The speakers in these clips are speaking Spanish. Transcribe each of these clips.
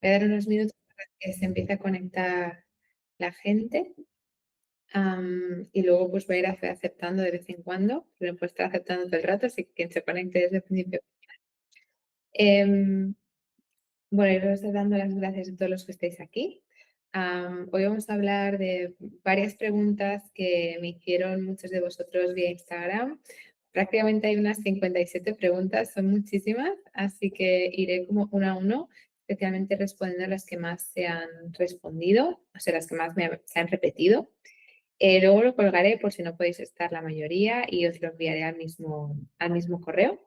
Voy a dar unos minutos para que se empiece a conectar la gente, y luego pues voy a ir aceptando de vez en cuando, pero puedo estar aceptando todo el rato, así que quien se conecte desde el principio. Em, bueno, y os dando las gracias a todos los que estáis aquí. Hoy vamos a hablar de varias preguntas que me hicieron muchos de vosotros vía Instagram. Prácticamente hay unas 57 preguntas, son muchísimas, así que iré como uno a uno, especialmente respondiendo a las que más se han respondido, o sea, las que más se han repetido. Luego lo colgaré por si no podéis estar la mayoría y os lo enviaré al mismo correo.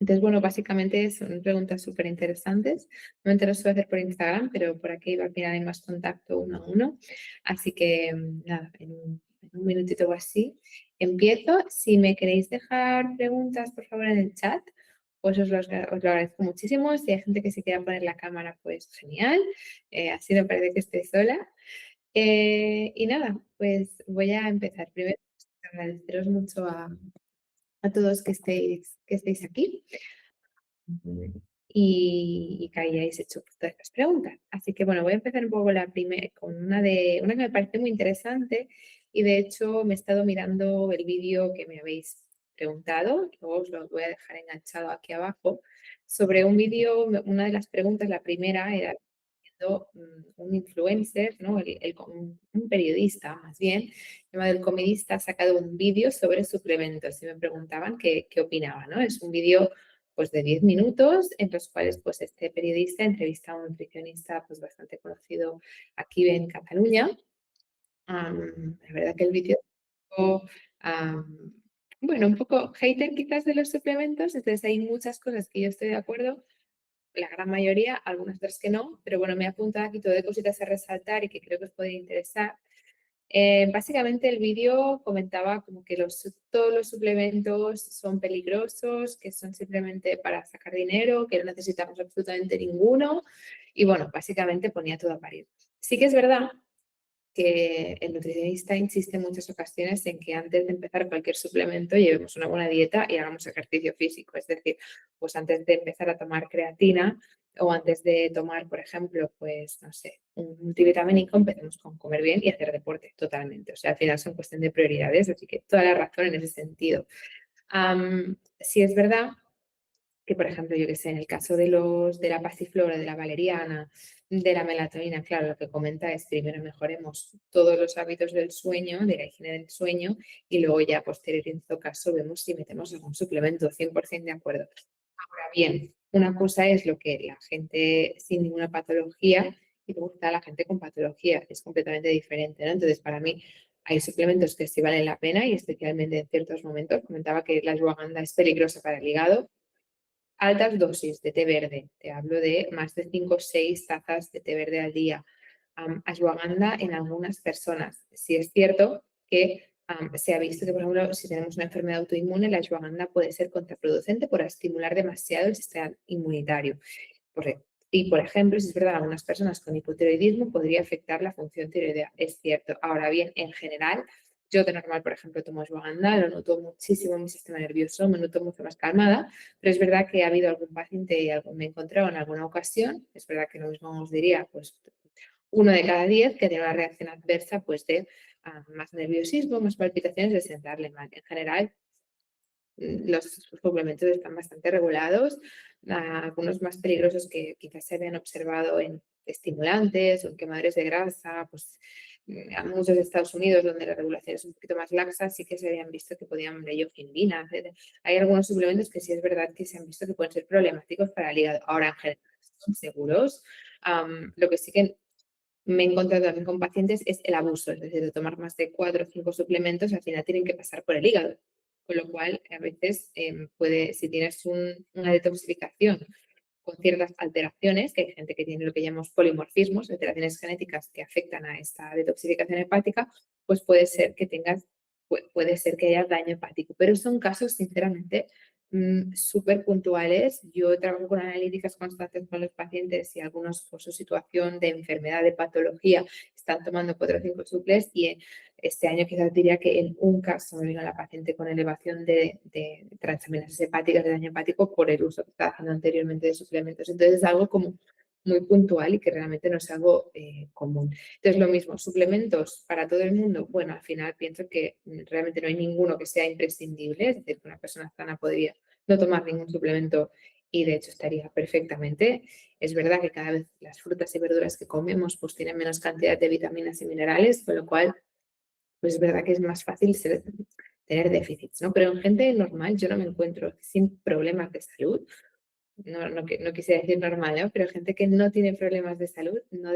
Entonces, bueno, básicamente son preguntas súper interesantes. Normalmente lo suelo hacer por Instagram, pero por aquí al final hay más contacto uno a uno. Así que, nada, en un minutito o así empiezo. Si me queréis dejar preguntas, por favor, en el chat, pues os lo agradezco muchísimo. Si hay gente que se quiera poner la cámara, pues genial. Así no parece que esté sola. Y nada, pues voy a empezar. Primero, agradeceros mucho a todos que estéis aquí y que hayáis hecho pues, todas las preguntas. Así que bueno, voy a empezar un poco la primera con una que me parece muy interesante y de hecho me he estado mirando el vídeo que me habéis preguntado, luego os lo voy a dejar enganchado aquí abajo, sobre un vídeo, una de las preguntas, la primera era siendo, un influencer, ¿no? Un periodista más bien, llamado El Comedista, ha sacado un vídeo sobre suplementos y me preguntaban qué opinaba, ¿no? Es un vídeo pues de 10 minutos en los cuales pues este periodista entrevista a un nutricionista pues bastante conocido aquí en Cataluña. La verdad que el vídeo es un poco, bueno, un poco hater quizás de los suplementos, entonces hay muchas cosas que yo estoy de acuerdo, la gran mayoría, algunas otras que no, pero bueno, me he apuntado aquí todo de cositas a resaltar y que creo que os puede interesar. Básicamente el vídeo comentaba como que todos los suplementos son peligrosos, que son simplemente para sacar dinero, que no necesitamos absolutamente ninguno y bueno, básicamente ponía todo a parir. Sí que es verdad que el nutricionista insiste en muchas ocasiones en que antes de empezar cualquier suplemento llevemos una buena dieta y hagamos ejercicio físico. Es decir, pues antes de empezar a tomar creatina o antes de tomar, por ejemplo, pues no sé, un multivitamínico, empecemos con comer bien y hacer deporte totalmente. O sea, al final son cuestión de prioridades, así que toda la razón en ese sentido. Sí es verdad que, por ejemplo, yo que sé, en el caso de la pasiflora, de la valeriana, de la melatonina, claro, lo que comenta es primero mejoremos todos los hábitos del sueño, de la higiene del sueño, y luego ya posterior en todo caso vemos si metemos algún suplemento, 100% de acuerdo. Ahora bien, una cosa es lo que la gente sin ninguna patología y luego está la gente con patología, es completamente diferente, ¿no? Entonces, para mí hay suplementos que sí valen la pena y especialmente en ciertos momentos. Comentaba que la ashwagandha es peligrosa para el hígado. Altas dosis de té verde, te hablo de más de 5 o 6 tazas de té verde al día. Ashwagandha en algunas personas. Sí es cierto que se ha visto que, por ejemplo, si tenemos una enfermedad autoinmune, la ashwagandha puede ser contraproducente por estimular demasiado el sistema inmunitario. Y, por ejemplo, si es verdad, algunas personas con hipotiroidismo podría afectar la función tiroidea. Es cierto. Ahora bien, en general, yo de normal, por ejemplo, tomo ashwagandha, lo noto muchísimo en mi sistema nervioso, me noto mucho más calmada, pero es verdad que ha habido algún paciente, me he encontrado en alguna ocasión, es verdad que lo mismo os diría, pues 1 de cada 10 que tiene una reacción adversa, pues de más nerviosismo, más palpitaciones, de sentarle mal. En general, los suplementos están bastante regulados, algunos más peligrosos que quizás se habían observado en estimulantes o en quemadores de grasa, pues a muchos de Estados Unidos, donde la regulación es un poquito más laxa, sí que se habían visto que podían leyofilina, etc. Hay algunos suplementos que sí es verdad que se han visto que pueden ser problemáticos para el hígado. Ahora, en general, son seguros. Lo que sí que me he encontrado también con pacientes es el abuso, es decir, de tomar más de 4 o 5 suplementos, al final tienen que pasar por el hígado. Con lo cual, a veces si tienes una detoxificación con ciertas alteraciones, que hay gente que tiene lo que llamamos polimorfismos, alteraciones genéticas que afectan a esta detoxificación hepática, pues puede ser que haya daño hepático. Pero son casos, sinceramente, súper puntuales. Yo trabajo con analíticas constantes con los pacientes y algunos por su situación de enfermedad, de patología, están tomando 4 o 5 suples y este año quizás diría que en un caso me vino la paciente con elevación de transaminasas hepáticas, de daño hepático por el uso que estaba haciendo anteriormente de suplementos. Entonces es algo como muy puntual y que realmente no es algo común. Entonces, lo mismo, suplementos para todo el mundo. Bueno, al final pienso que realmente no hay ninguno que sea imprescindible, es decir, que una persona sana podría no tomar ningún suplemento y de hecho estaría perfectamente. Es verdad que cada vez las frutas y verduras que comemos pues tienen menos cantidad de vitaminas y minerales, con lo cual pues es verdad que es más fácil tener déficits, ¿no? Pero en gente normal yo no me encuentro sin problemas de salud, no quisiera decir normal, ¿no? Pero gente que no tiene problemas de salud no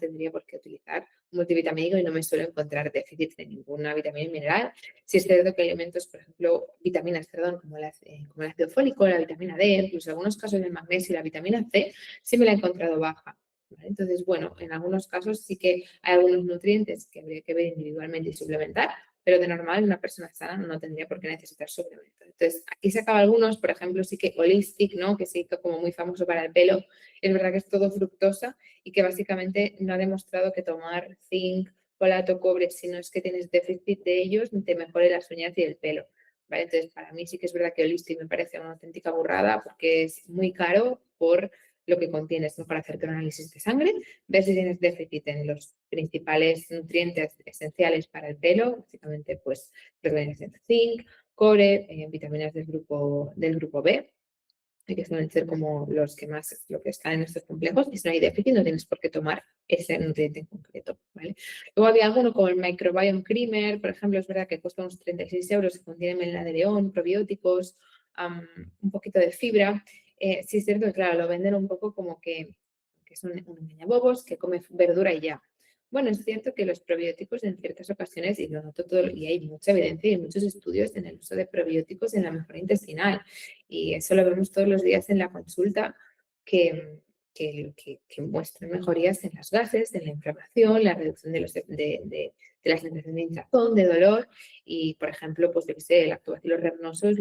tendría por qué utilizar un multivitamínico y no me suelo encontrar déficit de ninguna vitamina y mineral. Si es cierto que alimentos, por ejemplo, vitaminas, perdón, como el ácido fólico, la vitamina D, incluso en algunos casos el magnesio y la vitamina C, sí me la he encontrado baja. ¿Vale? Entonces, bueno, en algunos casos sí que hay algunos nutrientes que habría que ver individualmente y suplementar, pero de normal una persona sana no tendría por qué necesitar suplementos. Entonces, aquí se acaban algunos, por ejemplo, sí que Holistic, ¿no? Que se hizo como muy famoso para el pelo, es verdad que es todo fructosa y que básicamente no ha demostrado que tomar zinc, folato, cobre, si no es que tienes déficit de ellos, te mejore las uñas y el pelo. ¿Vale? Entonces, para mí sí que es verdad que Holistic me parece una auténtica burrada porque es muy caro por lo que contiene. Es mejor hacerte un análisis de sangre, ver si tienes déficit en los principales nutrientes esenciales para el pelo, básicamente pues vitaminas de zinc, cobre, vitaminas del grupo B, que suelen ser como los que más lo que están en estos complejos, y si no hay déficit no tienes por qué tomar ese nutriente en concreto, ¿vale? Luego había alguno como el Microbiome Creamer, por ejemplo, es verdad que cuesta unos 36 euros, que contiene melena de león, probióticos, un poquito de fibra. Sí es cierto que, claro, lo venden un poco como que es un engañabobos, que come verdura y ya. Bueno, es cierto que los probióticos en ciertas ocasiones, y lo noto todo, y hay mucha evidencia y muchos estudios en el uso de probióticos en la mejora intestinal, y eso lo vemos todos los días en la consulta, que muestran mejorías en los gases, en la inflamación, la reducción de la sensación de hinchazón, de dolor, y por ejemplo, pues yo que sé, el lactobacillus rhamnosus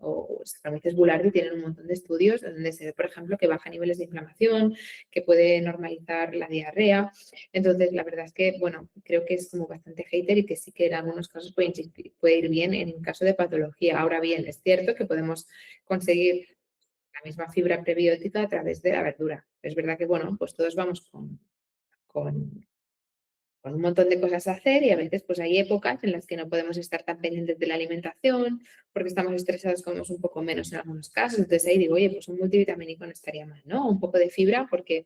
o Saccharomyces boulardii tienen un montón de estudios donde se ve, por ejemplo, que baja niveles de inflamación, que puede normalizar la diarrea. Entonces, la verdad es que, bueno, creo que es como bastante hater y que sí que en algunos casos puede ir bien en caso de patología. Ahora bien, es cierto que podemos conseguir la misma fibra prebiótica a través de la verdura. Es verdad que, bueno, pues todos vamos con con un montón de cosas a hacer y a veces pues hay épocas en las que no podemos estar tan pendientes de la alimentación porque estamos estresados, comemos un poco menos en algunos casos. Entonces ahí digo, oye, pues un multivitamínico no estaría mal, ¿no? Un poco de fibra porque,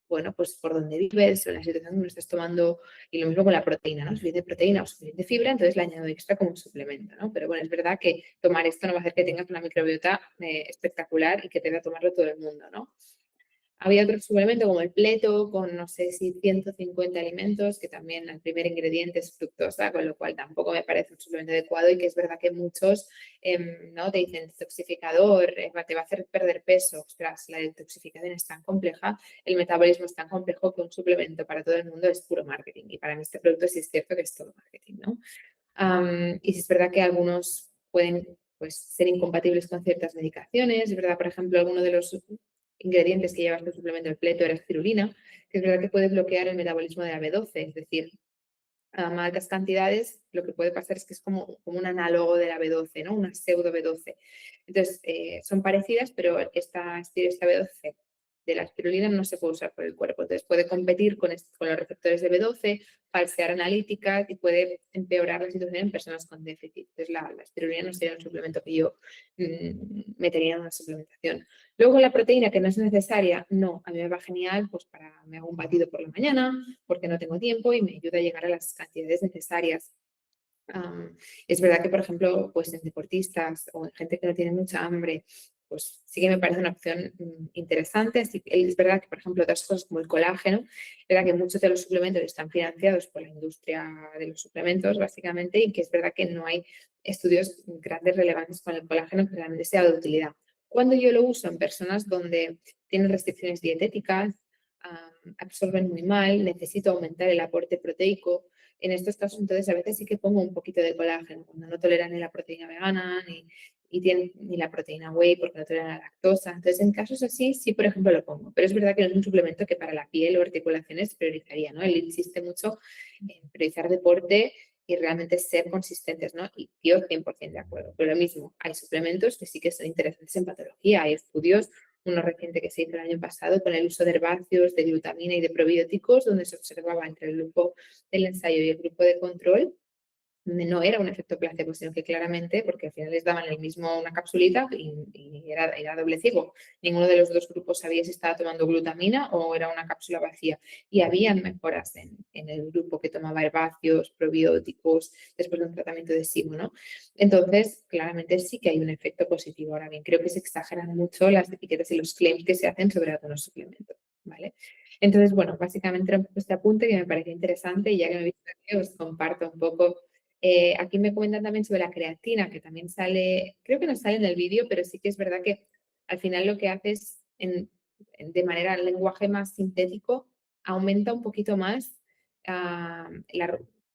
bueno, pues por donde vives, en la situación donde estás tomando, y lo mismo con la proteína, ¿no? Suficiente proteína o suficiente fibra, entonces le añado extra como un suplemento, ¿no? Pero bueno, es verdad que tomar esto no va a hacer que tengas una microbiota espectacular y que tenga que tomarlo todo el mundo, ¿no? Había otro suplemento como el pleto, con no sé si 150 alimentos, que también el primer ingrediente es fructosa, con lo cual tampoco me parece un suplemento adecuado y que es verdad que muchos ¿no? te dicen detoxificador, te va a hacer perder peso. Ostras, la detoxificación es tan compleja, el metabolismo es tan complejo que un suplemento para todo el mundo es puro marketing. Y para mí este producto sí es cierto que es todo marketing, ¿no? Y sí es verdad que algunos pueden pues, ser incompatibles con ciertas medicaciones. Es verdad, por ejemplo, alguno de los ingredientes que lleva este suplemento del pleto era espirulina, que es verdad que puede bloquear el metabolismo de la B12, es decir, a altas cantidades, lo que puede pasar es que es como un análogo de la B12, ¿no? Una pseudo B12. Entonces, son parecidas, pero esta B12 de la espirulina no se puede usar por el cuerpo. Entonces, puede competir con los receptores de B12, falsear analíticas y puede empeorar la situación en personas con déficit. Entonces, la espirulina no sería un suplemento que yo metería en una suplementación. Luego, la proteína que no es necesaria, no, a mí me va genial, pues me hago un batido por la mañana, porque no tengo tiempo y me ayuda a llegar a las cantidades necesarias. Es verdad que, por ejemplo, pues en deportistas o en gente que no tiene mucha hambre, pues sí que me parece una opción interesante. Así que es verdad que, por ejemplo, otras cosas como el colágeno, es verdad que muchos de los suplementos están financiados por la industria de los suplementos, básicamente, y que es verdad que no hay estudios grandes relevantes con el colágeno que realmente sea de utilidad. Cuando yo lo uso en personas donde tienen restricciones dietéticas, absorben muy mal, necesito aumentar el aporte proteico. En estos casos, entonces, a veces sí que pongo un poquito de colágeno, cuando no toleran ni la proteína vegana, ni la proteína whey, porque no toleran la lactosa. Entonces, en casos así, sí, por ejemplo, lo pongo. Pero es verdad que no es un suplemento que para la piel o articulaciones priorizaría, ¿no? Él insiste mucho en priorizar deporte y realmente ser consistentes, ¿no? Y yo 100% de acuerdo. Pero lo mismo, hay suplementos que sí que son interesantes en patología. Hay estudios uno reciente que se hizo el año pasado con el uso de herbáceos, de glutamina y de probióticos, donde se observaba entre el grupo del ensayo y el grupo de control no era un efecto placebo, sino que claramente, porque al final les daban el mismo una capsulita y era doble ciego. Ninguno de los dos grupos sabía si estaba tomando glutamina o era una cápsula vacía. Y habían mejoras en el grupo que tomaba herbáceos, probióticos, después de un tratamiento de SIBO, ¿no? Entonces, claramente sí que hay un efecto positivo. Ahora bien, creo que se exageran mucho las etiquetas y los claims que se hacen sobre algunos suplementos, ¿vale? Entonces, bueno, básicamente era un poco este apunte que me pareció interesante y ya que me he visto aquí, os comparto un poco. Aquí me comentan también sobre la creatina, que también sale, creo que no sale en el vídeo, pero sí que es verdad que al final lo que hace es, de manera, lenguaje más sintético, aumenta un poquito más,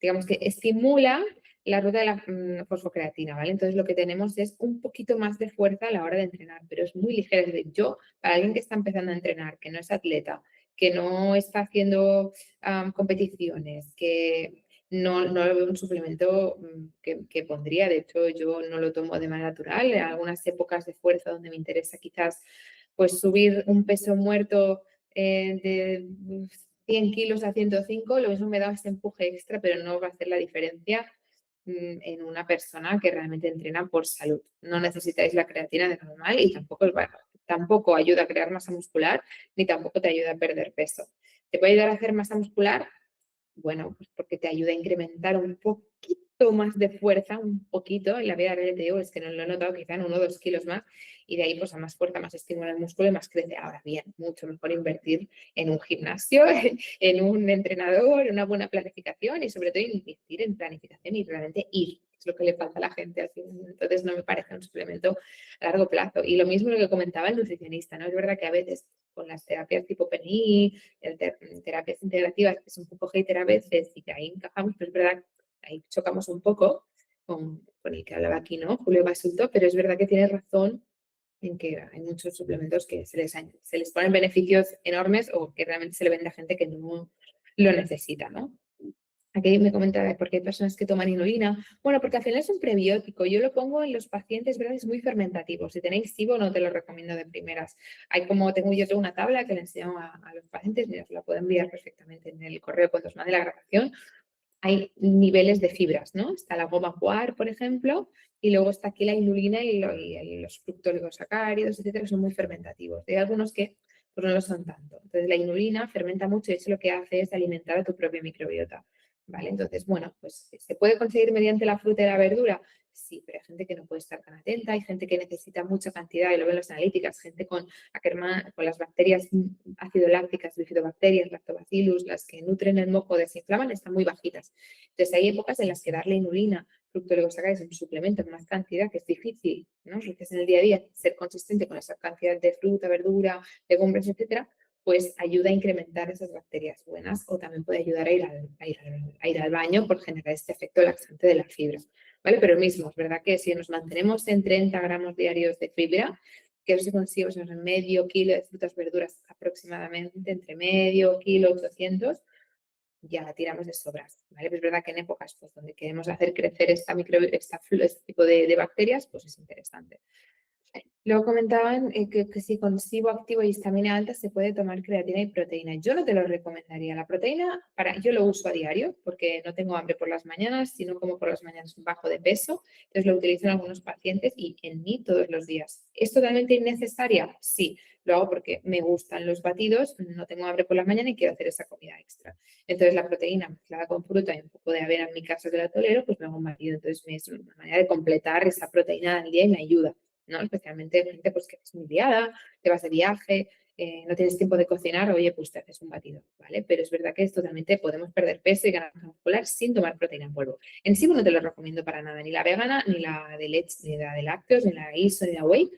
digamos que estimula la ruta de la fosfocreatina, ¿vale? Entonces lo que tenemos es un poquito más de fuerza a la hora de entrenar, pero es muy ligera. Es decir, yo, para alguien que está empezando a entrenar, que no es atleta, que no está haciendo competiciones, que no lo veo un suplemento que pondría. De hecho, yo no lo tomo de manera natural. En algunas épocas de fuerza donde me interesa quizás pues subir un peso muerto de 100 kilos a 105, lo mismo me da ese empuje extra, pero no va a hacer la diferencia en una persona que realmente entrena por salud. No necesitáis la creatina de normal y tampoco ayuda a crear masa muscular ni tampoco te ayuda a perder peso. ¿Te puede ayudar a hacer masa muscular? Bueno, pues porque te ayuda a incrementar un poquito más de fuerza, un poquito. En la vida real te digo, es que no lo he notado, quizá en 1 o 2 kilos más, y de ahí pues a más fuerza, más estímulo el músculo y más crece. Ahora bien, mucho mejor invertir en un gimnasio, en un entrenador, en una buena planificación y sobre todo invertir en planificación y realmente ir. Es lo que le falta a la gente al final. Entonces no me parece un suplemento a largo plazo. Y lo mismo lo que comentaba el nutricionista, ¿no? Es verdad que a veces con las terapias tipo PNI, terapias integrativas, que es un poco hater a veces y que ahí encajamos, pero es verdad, ahí chocamos un poco con el que hablaba aquí, ¿no? Julio Basulto, pero es verdad que tiene razón en que hay muchos suplementos que se les ponen beneficios enormes o que realmente se le vende a gente que no lo necesita, ¿no? Aquí me comentaba por qué hay personas que toman inulina. Bueno, porque al final es un prebiótico. Yo lo pongo en los pacientes, ¿verdad? Es muy fermentativo. Si tenéis SIBO, no te lo recomiendo de primeras. Tengo yo toda una tabla que le enseño a los pacientes. Mira, os la puedo enviar perfectamente en el correo cuando os mande la grabación. Hay niveles de fibras, ¿no? Está la goma guar, por ejemplo, y luego está aquí la inulina y los fructooligosacáridos, etcétera, que son muy fermentativos. Hay algunos que pues, no lo son tanto. Entonces, la inulina fermenta mucho y eso lo que hace es alimentar a tu propia microbiota. ¿Vale? Entonces, bueno, pues se puede conseguir mediante la fruta y la verdura. Sí, pero hay gente que no puede estar tan atenta, hay gente que necesita mucha cantidad, y lo ven las analíticas, gente con las bacterias ácido lácticas, bifidobacterias, lactobacillus, las que nutren el moco, desinflaman, están muy bajitas. Entonces hay épocas en las que darle inulina, fructooligosacáridos, un suplemento en más cantidad, que es difícil, ¿no? Si en el día a día ser consistente con esa cantidad de fruta, verdura, legumbres, etcétera, pues ayuda a incrementar esas bacterias buenas o también puede ayudar a ir al baño por generar este efecto laxante de la fibra. ¿Vale? Pero mismo, es verdad que si nos mantenemos en 30 gramos diarios de fibra, que eso se consigue en medio kilo de frutas, verduras aproximadamente, entre medio kilo, 800, ya tiramos de sobras, ¿vale? Pero es verdad que en épocas pues, donde queremos hacer crecer este tipo de bacterias, pues es interesante. Luego comentaban que si con SIBO activo y histamina alta se puede tomar creatina y proteína. Yo no te lo recomendaría. La proteína, yo lo uso a diario porque no tengo hambre por las mañanas, sino como por las mañanas bajo de peso. Entonces lo utilizo en algunos pacientes y en mí todos los días. ¿Es totalmente innecesaria? Sí, lo hago porque me gustan los batidos, no tengo hambre por las mañanas y quiero hacer esa comida extra. Entonces la proteína mezclada con fruta y un poco de avena en mi caso que la tolero, pues me hago un batido. Entonces es una manera de completar esa proteína al día y me ayuda. ¿no? Especialmente gente pues, que es muy liada, te vas de viaje, no tienes tiempo de cocinar, oye, pues te haces un batido, ¿vale? Pero es verdad que es totalmente, podemos perder peso y ganar masa muscular sin tomar proteína en polvo. En sí no te lo recomiendo para nada, ni la vegana, ni la de leche, ni la de lácteos, ni la ISO, ni la whey,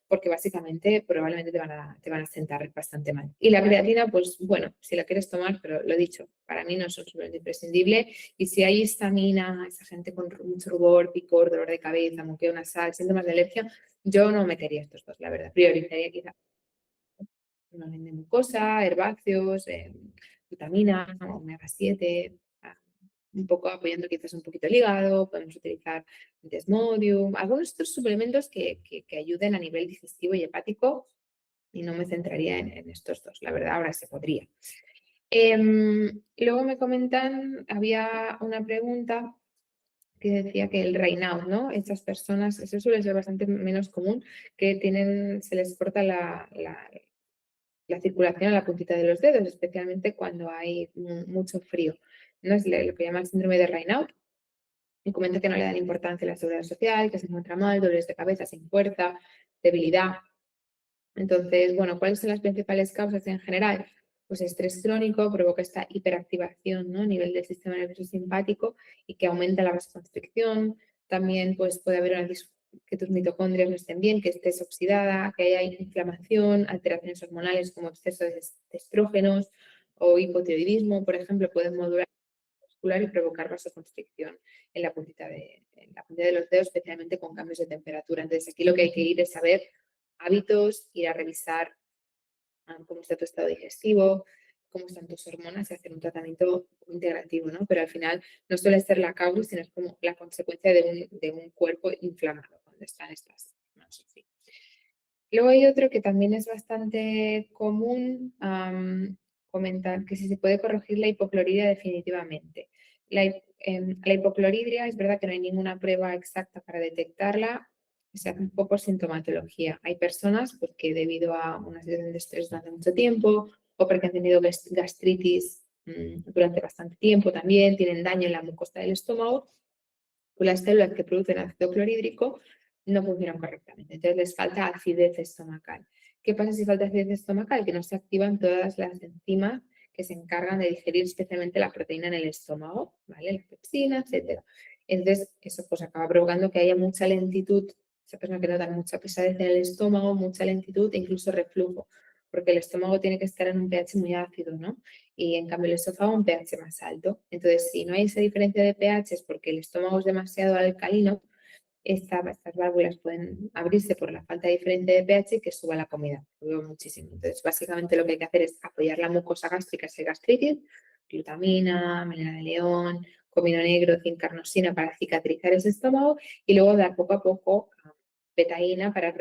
porque básicamente probablemente te van a sentar bastante mal. Y la creatina, pues bueno, si la quieres tomar, pero lo dicho, para mí no es un suplemento imprescindible. Y si hay histamina, esa gente con mucho rubor, picor, dolor de cabeza, moqueo nasal, síntomas de alergia, yo no metería estos dos, la verdad. Priorizaría quizá una de mucosa, herbáceos, vitamina, omega 7, un poco apoyando quizás un poquito el hígado, podemos utilizar desmodium, algunos de estos suplementos que ayuden a nivel digestivo y hepático y no me centraría en estos dos, la verdad, ahora se podría. Luego me comentan, había una pregunta que decía que el Raynaud, ¿no? Estas personas, eso suele ser bastante menos común, que tienen, se les corta la circulación a la puntita de los dedos, especialmente cuando hay mucho frío. ¿No? Es lo que llama el síndrome de Raynaud. Y comenta que no le dan importancia a la seguridad social, que se encuentra mal, dolores de cabeza, sin fuerza, debilidad. Entonces, bueno, ¿cuáles son las principales causas en general? Pues estrés crónico provoca esta hiperactivación, ¿no? A nivel del sistema nervioso simpático y que aumenta la vasoconstricción. También pues, puede haber que tus mitocondrias no estén bien, que estés oxidada, que haya inflamación, alteraciones hormonales como exceso de estrógenos o hipotiroidismo, por ejemplo, pueden modular muscular y provocar vasoconstricción en la puntita de los dedos, especialmente con cambios de temperatura. Entonces, aquí lo que hay que ir es saber hábitos, ir a revisar cómo está tu estado digestivo, cómo están tus hormonas y hacer un tratamiento integrativo, ¿no? Pero al final no suele ser la causa, sino es como la consecuencia de un cuerpo inflamado cuando están estas hormonas así. Luego hay otro que también es bastante común comentar, que si se puede corregir la hipocloridria definitivamente. La hipocloridria es verdad que no hay ninguna prueba exacta para detectarla, se hace un poco por sintomatología. Hay personas pues, que debido a una situación de estrés durante mucho tiempo o porque han tenido gastritis durante bastante tiempo también, tienen daño en la mucosa del estómago, pues las células que producen ácido clorhídrico no funcionan correctamente. Entonces les falta acidez estomacal. ¿Qué pasa si falta acidez estomacal? Que no se activan todas las enzimas que se encargan de digerir especialmente la proteína en el estómago, ¿vale? La pepsina, etcétera. Entonces, eso pues acaba provocando que haya mucha lentitud, esa persona que nota mucha pesadez en el estómago, mucha lentitud e incluso reflujo, porque el estómago tiene que estar en un pH muy ácido, ¿no? Y en cambio el esófago un pH más alto. Entonces, si no hay esa diferencia de pH es porque el estómago es demasiado alcalino, estas válvulas pueden abrirse por la falta de diferencia de pH y que suba la comida. Lo veo muchísimo. Entonces, básicamente lo que hay que hacer es apoyar la mucosa gástrica si hay gastritis, glutamina, melena de león, comino negro, zinc carnosina para cicatrizar ese estómago y luego dar poco a poco betaína para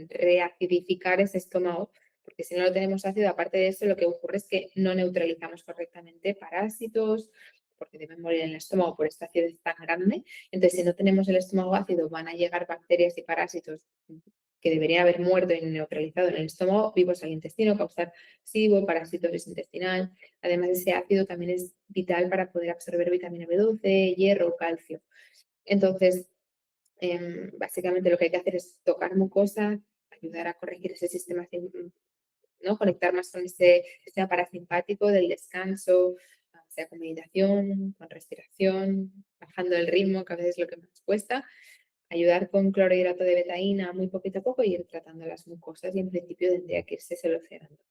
reacidificar ese estómago, porque si no lo tenemos ácido, aparte de eso, lo que ocurre es que no neutralizamos correctamente parásitos, porque deben morir en el estómago por esta acidez tan grande. Entonces, si no tenemos el estómago ácido, van a llegar bacterias y parásitos que deberían haber muerto y neutralizado en el estómago, vivos al intestino, causar SIBO, parasitosis intestinal. Además, ese ácido también es vital para poder absorber vitamina B12, hierro, calcio. Entonces, básicamente lo que hay que hacer es tocar mucosa, ayudar a corregir ese sistema, ¿no? Conectar más con ese sistema parasimpático del descanso, sea con meditación, con respiración, bajando el ritmo, que a veces es lo que más cuesta, ayudar con clorhidrato de betaína muy poquito a poco y ir tratando las mucosas y en principio tendría que irse solucionando.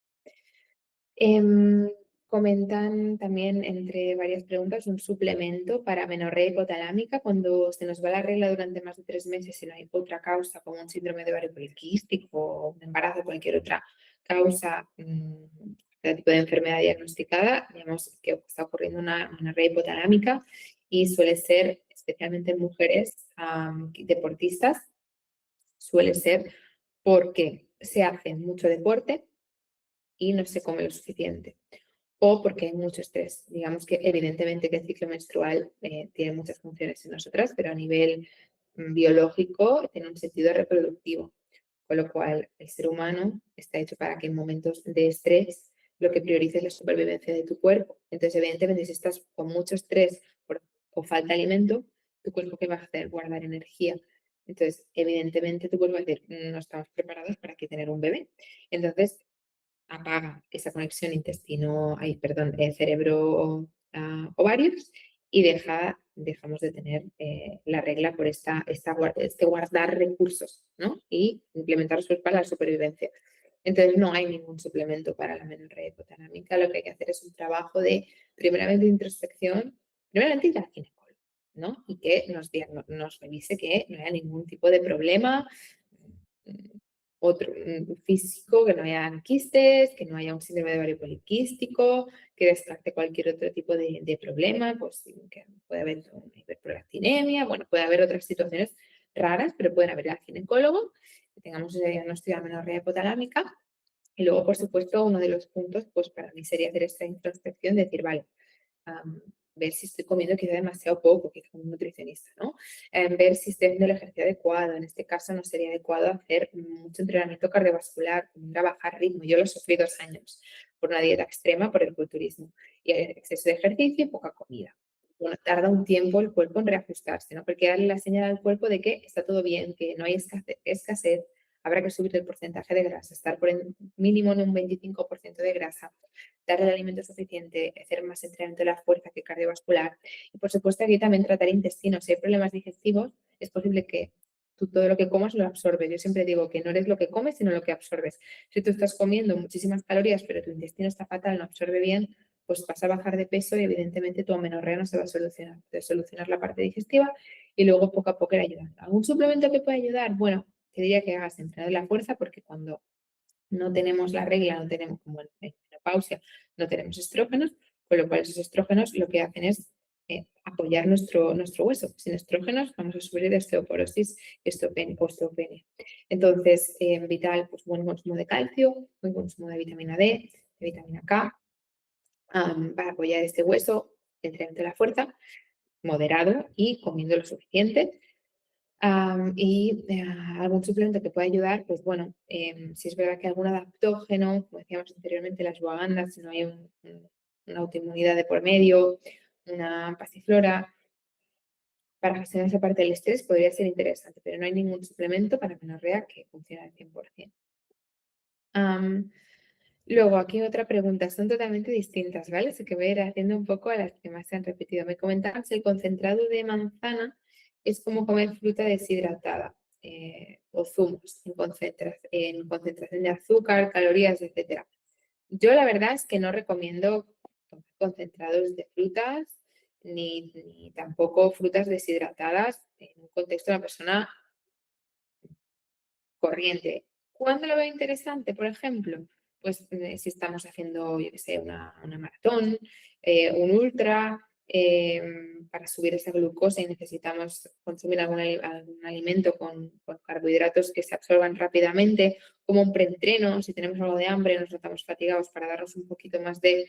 Em, Comentan también, entre varias preguntas, un suplemento para amenorrea hipotalámica cuando se nos va la regla durante más de 3 meses y no hay otra causa, como un síndrome de ovario poliquístico o un embarazo, cualquier otra causa, de tipo de enfermedad diagnosticada, digamos que está ocurriendo una amenorrea hipotalámica y suele ser, especialmente en mujeres deportistas, suele ser porque se hace mucho deporte y no se come lo suficiente o porque hay mucho estrés. Digamos que evidentemente que el ciclo menstrual tiene muchas funciones en nosotras, pero a nivel biológico tiene un sentido reproductivo, con lo cual el ser humano está hecho para que en momentos de estrés lo que priorice es la supervivencia de tu cuerpo. Entonces, evidentemente, si estás con mucho estrés o falta de alimento, tu cuerpo ¿qué va a hacer? Guardar energía. Entonces, evidentemente, tu cuerpo va a decir, no estamos preparados para que tener un bebé. Entonces, apaga esa conexión cerebro ovarios y dejamos de tener la regla por este guardar recursos, ¿no? Y implementarlos para la supervivencia. Entonces no hay ningún suplemento para la amenorrea hipotalámica. Lo que hay que hacer es un trabajo de, primeramente, introspección, primeramente ir al ginecólogo, ¿no? Y que nos revise que no haya ningún tipo de problema otro físico, que no haya quistes, que no haya un síndrome de ovario poliquístico, que descarte cualquier otro tipo de problema, pues que puede haber una hiperprolactinemia, bueno, puede haber otras situaciones raras, pero pueden haber al ginecólogo, que tengamos ese diagnóstico de amenorrea hipotalámica Y luego, por supuesto, uno de los puntos, pues para mí sería hacer esta introspección, decir, vale, ver si estoy comiendo quizá demasiado poco, quizá un nutricionista, ¿no? Ver si estoy haciendo el ejercicio adecuado. En este caso no sería adecuado hacer mucho entrenamiento cardiovascular, ir a bajar ritmo. Yo lo sufrí 2 años por una dieta extrema, por el culturismo, y exceso de ejercicio y poca comida. Bueno, tarda un tiempo el cuerpo en reajustarse, ¿no? Porque darle la señal al cuerpo de que está todo bien, que no hay escasez, habrá que subir el porcentaje de grasa, estar por el mínimo en un 25% de grasa, darle el alimento suficiente, hacer más entrenamiento de la fuerza que cardiovascular. Y por supuesto aquí también tratar intestinos. Si hay problemas digestivos, es posible que tú todo lo que comas lo absorbes. Yo siempre digo que no eres lo que comes, sino lo que absorbes. Si tú estás comiendo muchísimas calorías, pero tu intestino está fatal, no absorbe bien, pues vas a bajar de peso y evidentemente tu amenorrea no se va a solucionar. Debes solucionar la parte digestiva y luego poco a poco ir ayudando. ¿Algún suplemento que pueda ayudar? Bueno, te diría que hagas entrenamiento de la fuerza porque cuando no tenemos la regla, no tenemos como en menopausia, no tenemos estrógenos, con lo cual esos estrógenos lo que hacen es apoyar nuestro hueso. Sin estrógenos vamos a sufrir de osteoporosis y osteopenia. Entonces, vital, pues buen consumo de calcio, buen consumo de vitamina D, de vitamina K, para apoyar este hueso, entrenamiento de la fuerza, moderado y comiendo lo suficiente. Algún suplemento que pueda ayudar, pues bueno, si es verdad que algún adaptógeno, como decíamos anteriormente, las ashwagandha, si no hay una autoinmunidad de por medio, una pasiflora, para gestionar esa parte del estrés podría ser interesante, pero no hay ningún suplemento para menorrea que funcione al 100%. Luego, aquí otra pregunta, son totalmente distintas, ¿vale? Así que voy a ir haciendo un poco a las que más se han repetido. Me comentabas, el concentrado de manzana es como comer fruta deshidratada o zumos en concentración de azúcar, calorías, etcétera. Yo la verdad es que no recomiendo tomar concentrados de frutas ni tampoco frutas deshidratadas en un contexto de una persona corriente. ¿Cuándo lo veo interesante, por ejemplo? Pues si estamos haciendo, yo qué sé, una maratón, un ultra, para subir esa glucosa y necesitamos consumir algún alimento con carbohidratos que se absorban rápidamente, como un preentreno, si tenemos algo de hambre, nos notamos fatigados para darnos un poquito más de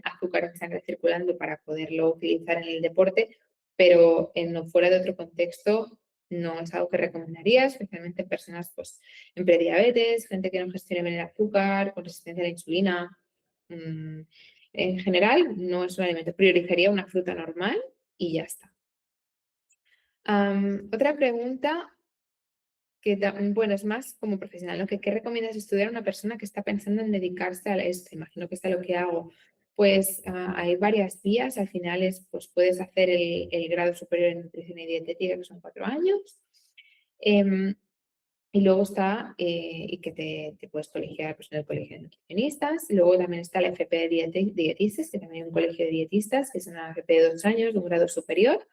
azúcar en sangre circulando para poderlo utilizar en el deporte, pero fuera de otro contexto no es algo que recomendaría, especialmente en personas pues, en prediabetes, gente que no gestione bien el azúcar, con resistencia a la insulina. Mm, en general, no es un alimento. Priorizaría una fruta normal y ya está. Otra pregunta que, bueno, es más como profesional, ¿no? ¿Qué recomiendas estudiar a una persona que está pensando en dedicarse a esto? Imagino que está lo que hago. Pues hay varias vías. Al final pues puedes hacer el grado superior en nutrición y dietética, que son 4 años. Em, y luego está, y que te puedes colegiar pues, en el colegio de nutricionistas. Luego también está la FP de dietistas, que también hay un colegio de dietistas, que es una FP de 2 años, de un grado superior.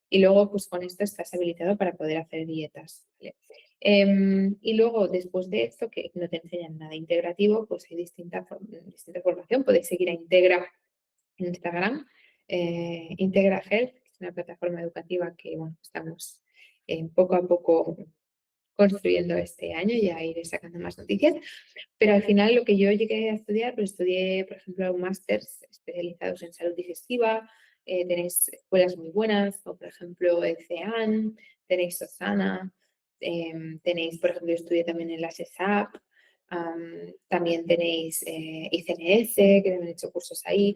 Y luego, pues con esto estás habilitado para poder hacer dietas. ¿Vale? Y luego, después de esto, que no te enseñan nada integrativo, pues hay distinta formación. Puedes seguir a Integra en Instagram, Integra Health, que es una plataforma educativa que, bueno, estamos poco a poco construyendo este año y a ir sacando más noticias. Pero al final lo que yo llegué a estudiar, pues estudié, por ejemplo, másters especializados en salud digestiva, tenéis escuelas muy buenas, como por ejemplo el CEAN, tenéis Sosana, tenéis, por ejemplo, yo estudié también en la SESAP, también tenéis ICNS, que también he hecho cursos ahí.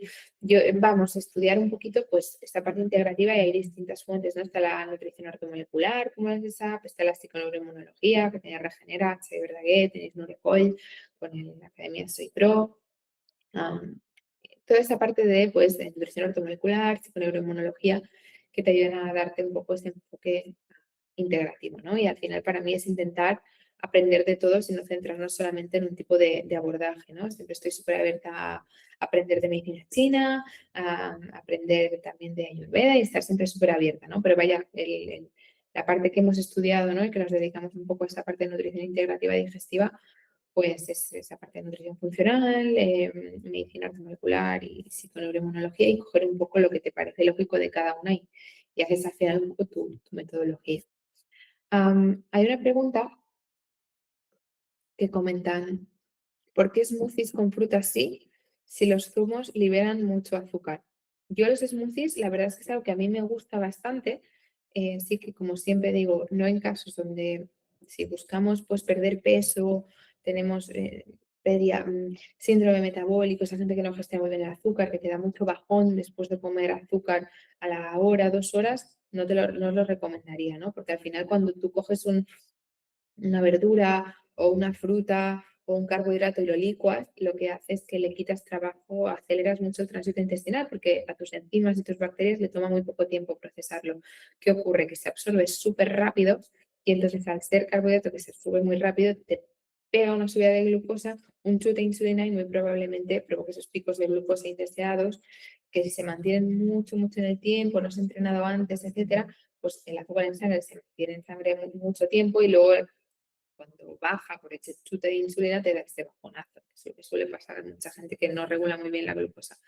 Vamos a estudiar un poquito pues esta parte integrativa y hay distintas fuentes, ¿no? Está la nutrición ortomolecular, como la SESAP, está la psiconeuroinmunología, que tiene Regenera, Xavier Verdaguer, tenéis Nurecol, con la Academia Soy Pro. Toda esa parte de nutrición ortomolecular, psiconeuroinmunología, que te ayudan a darte un poco ese enfoque integrativo, ¿no? Y al final para mí es intentar aprender de todo sin centrarnos solamente en un tipo de abordaje, ¿no? Siempre estoy súper abierta a aprender de medicina china, a aprender también de Ayurveda y estar siempre súper abierta, ¿no? Pero vaya, la parte que hemos estudiado, ¿no? Y que nos dedicamos un poco a esta parte de nutrición integrativa y digestiva, pues es esa parte de nutrición funcional, medicina molecular y psiconeuroinmunología y coger un poco lo que te parece lógico de cada una y haces al final un poco tu metodología. Hay una pregunta que comentan ¿Por qué smoothies con frutas sí, si los zumos liberan mucho azúcar? Yo los smoothies, la verdad es que es algo que a mí me gusta bastante. Sí que, como siempre digo, no en casos donde si buscamos pues perder peso, tenemos síndrome metabólico, esa gente que no gestia muy bien el azúcar, que te da mucho bajón después de comer azúcar a la hora, 2 horas, no os lo recomendaría, ¿no? Porque al final cuando tú coges una verdura o una fruta o un carbohidrato y lo licuas, lo que hace es que le quitas trabajo, aceleras mucho el tránsito intestinal porque a tus enzimas y tus bacterias le toma muy poco tiempo procesarlo. ¿Qué ocurre? Que se absorbe súper rápido y entonces al ser carbohidrato que se sube muy rápido, te pega una subida de glucosa, un chute de insulina y muy probablemente provoque esos picos de glucosa indeseados que si se mantienen mucho, mucho en el tiempo, no se ha entrenado antes, etcétera, pues el azúcar en sangre se mantiene en sangre mucho tiempo y luego cuando baja por ese chute de insulina te da este bajonazo, que es lo que suele pasar a mucha gente que no regula muy bien la glucosa.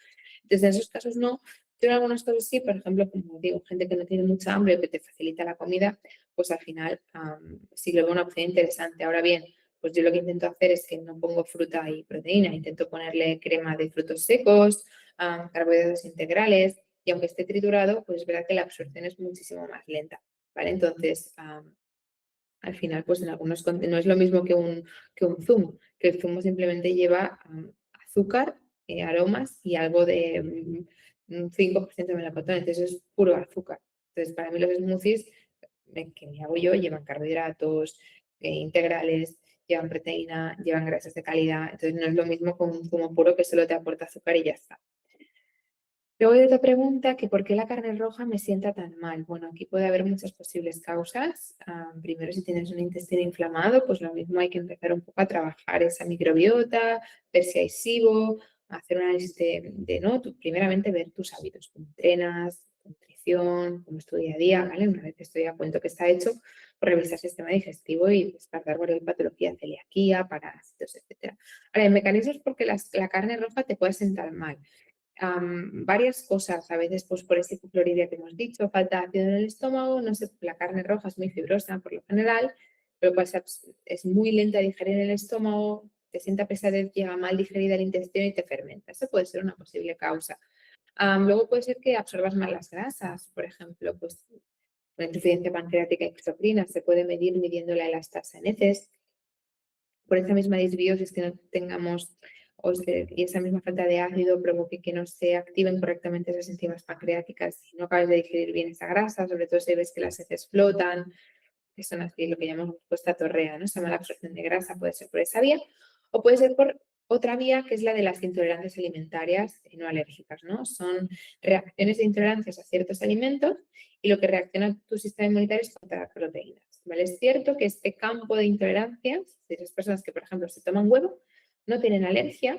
Entonces, en esos casos no, pero en algunos casos sí, por ejemplo, como digo, gente que no tiene mucha hambre o que te facilita la comida, pues al final sí lo veo una opción interesante. Ahora bien, pues yo lo que intento hacer es que no pongo fruta y proteína, intento ponerle crema de frutos secos, carbohidratos integrales, y aunque esté triturado, pues es verdad que la absorción es muchísimo más lenta, ¿vale? Entonces, al final, pues en algunos no es lo mismo que un zumo, que el zumo simplemente lleva azúcar, aromas y algo de un 5% de melocotón, entonces es puro azúcar. Entonces, para mí los smoothies que me hago yo llevan carbohidratos integrales, llevan proteína, llevan grasas de calidad, entonces no es lo mismo con un zumo puro que solo te aporta azúcar y ya está. Luego hay otra pregunta, que ¿por qué la carne roja me sienta tan mal? Bueno, aquí puede haber muchas posibles causas. Primero, si tienes un intestino inflamado, pues lo mismo hay que empezar un poco a trabajar esa microbiota, ver si hay SIBO, hacer un análisis ¿no? Primeramente ver tus hábitos, cómo entrenas, tu nutrición, cómo es tu día a día, ¿vale? Una vez esto ya cuento que está hecho, pues revisar el sistema digestivo y descartar cualquier patología, celiaquía, parásitos, etcétera. Ahora, hay mecanismos porque la carne roja te puede sentar mal. Varias cosas, a veces pues por ese hipocloridia que hemos dicho, falta de ácido en el estómago, no sé, la carne roja es muy fibrosa por lo general, pero pues es muy lenta a digerir en el estómago, te sienta pesadez, llega mal digerida al intestino y te fermenta. Eso puede ser una posible causa. Luego puede ser que absorbas mal las grasas, por ejemplo, pues la insuficiencia pancreática y exocrina se puede medir midiendo la elastasa en heces por esa misma disbiosis que no tengamos y esa misma falta de ácido provoque que no se activen correctamente esas enzimas pancreáticas y no acabes de digerir bien esa grasa, sobre todo si ves que las heces flotan, que son así lo que llamamos respuesta torrea, ¿no? Esa mala absorción de grasa puede ser por esa vía o puede ser por otra vía que es la de las intolerancias alimentarias y no alérgicas, ¿no? Son reacciones de intolerancias a ciertos alimentos y lo que reacciona tu sistema inmunitario es contra las proteínas, ¿vale? Es cierto que este campo de intolerancias, de esas personas que, por ejemplo, se toman huevo, no tienen alergia,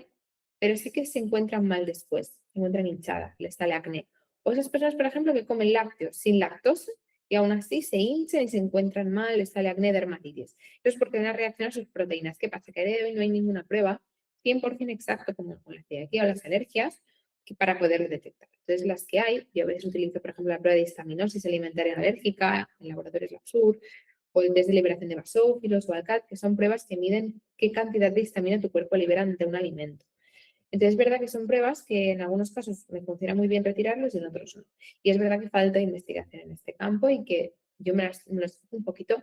pero sí que se encuentran mal después, se encuentran hinchadas, les sale acné. O esas personas, por ejemplo, que comen lácteos sin lactosa y aún así se hinchan y se encuentran mal, les sale acné, dermatitis. Eso es porque una reacción a sus proteínas. ¿Qué pasa? Que a día de hoy no hay ninguna prueba 100% exacta como la celiaquía o las alergias para poder detectar. Entonces, las que hay, yo a veces utilizo, por ejemplo, la prueba de histaminosis alimentaria alérgica en laboratorios Labsur, o el test de liberación de basófilos o ALCAT, que son pruebas que miden qué cantidad de histamina tu cuerpo libera ante un alimento. Entonces, es verdad que son pruebas que en algunos casos me funciona muy bien retirarlos y en otros no. Y es verdad que falta investigación en este campo y que yo me las un poquito,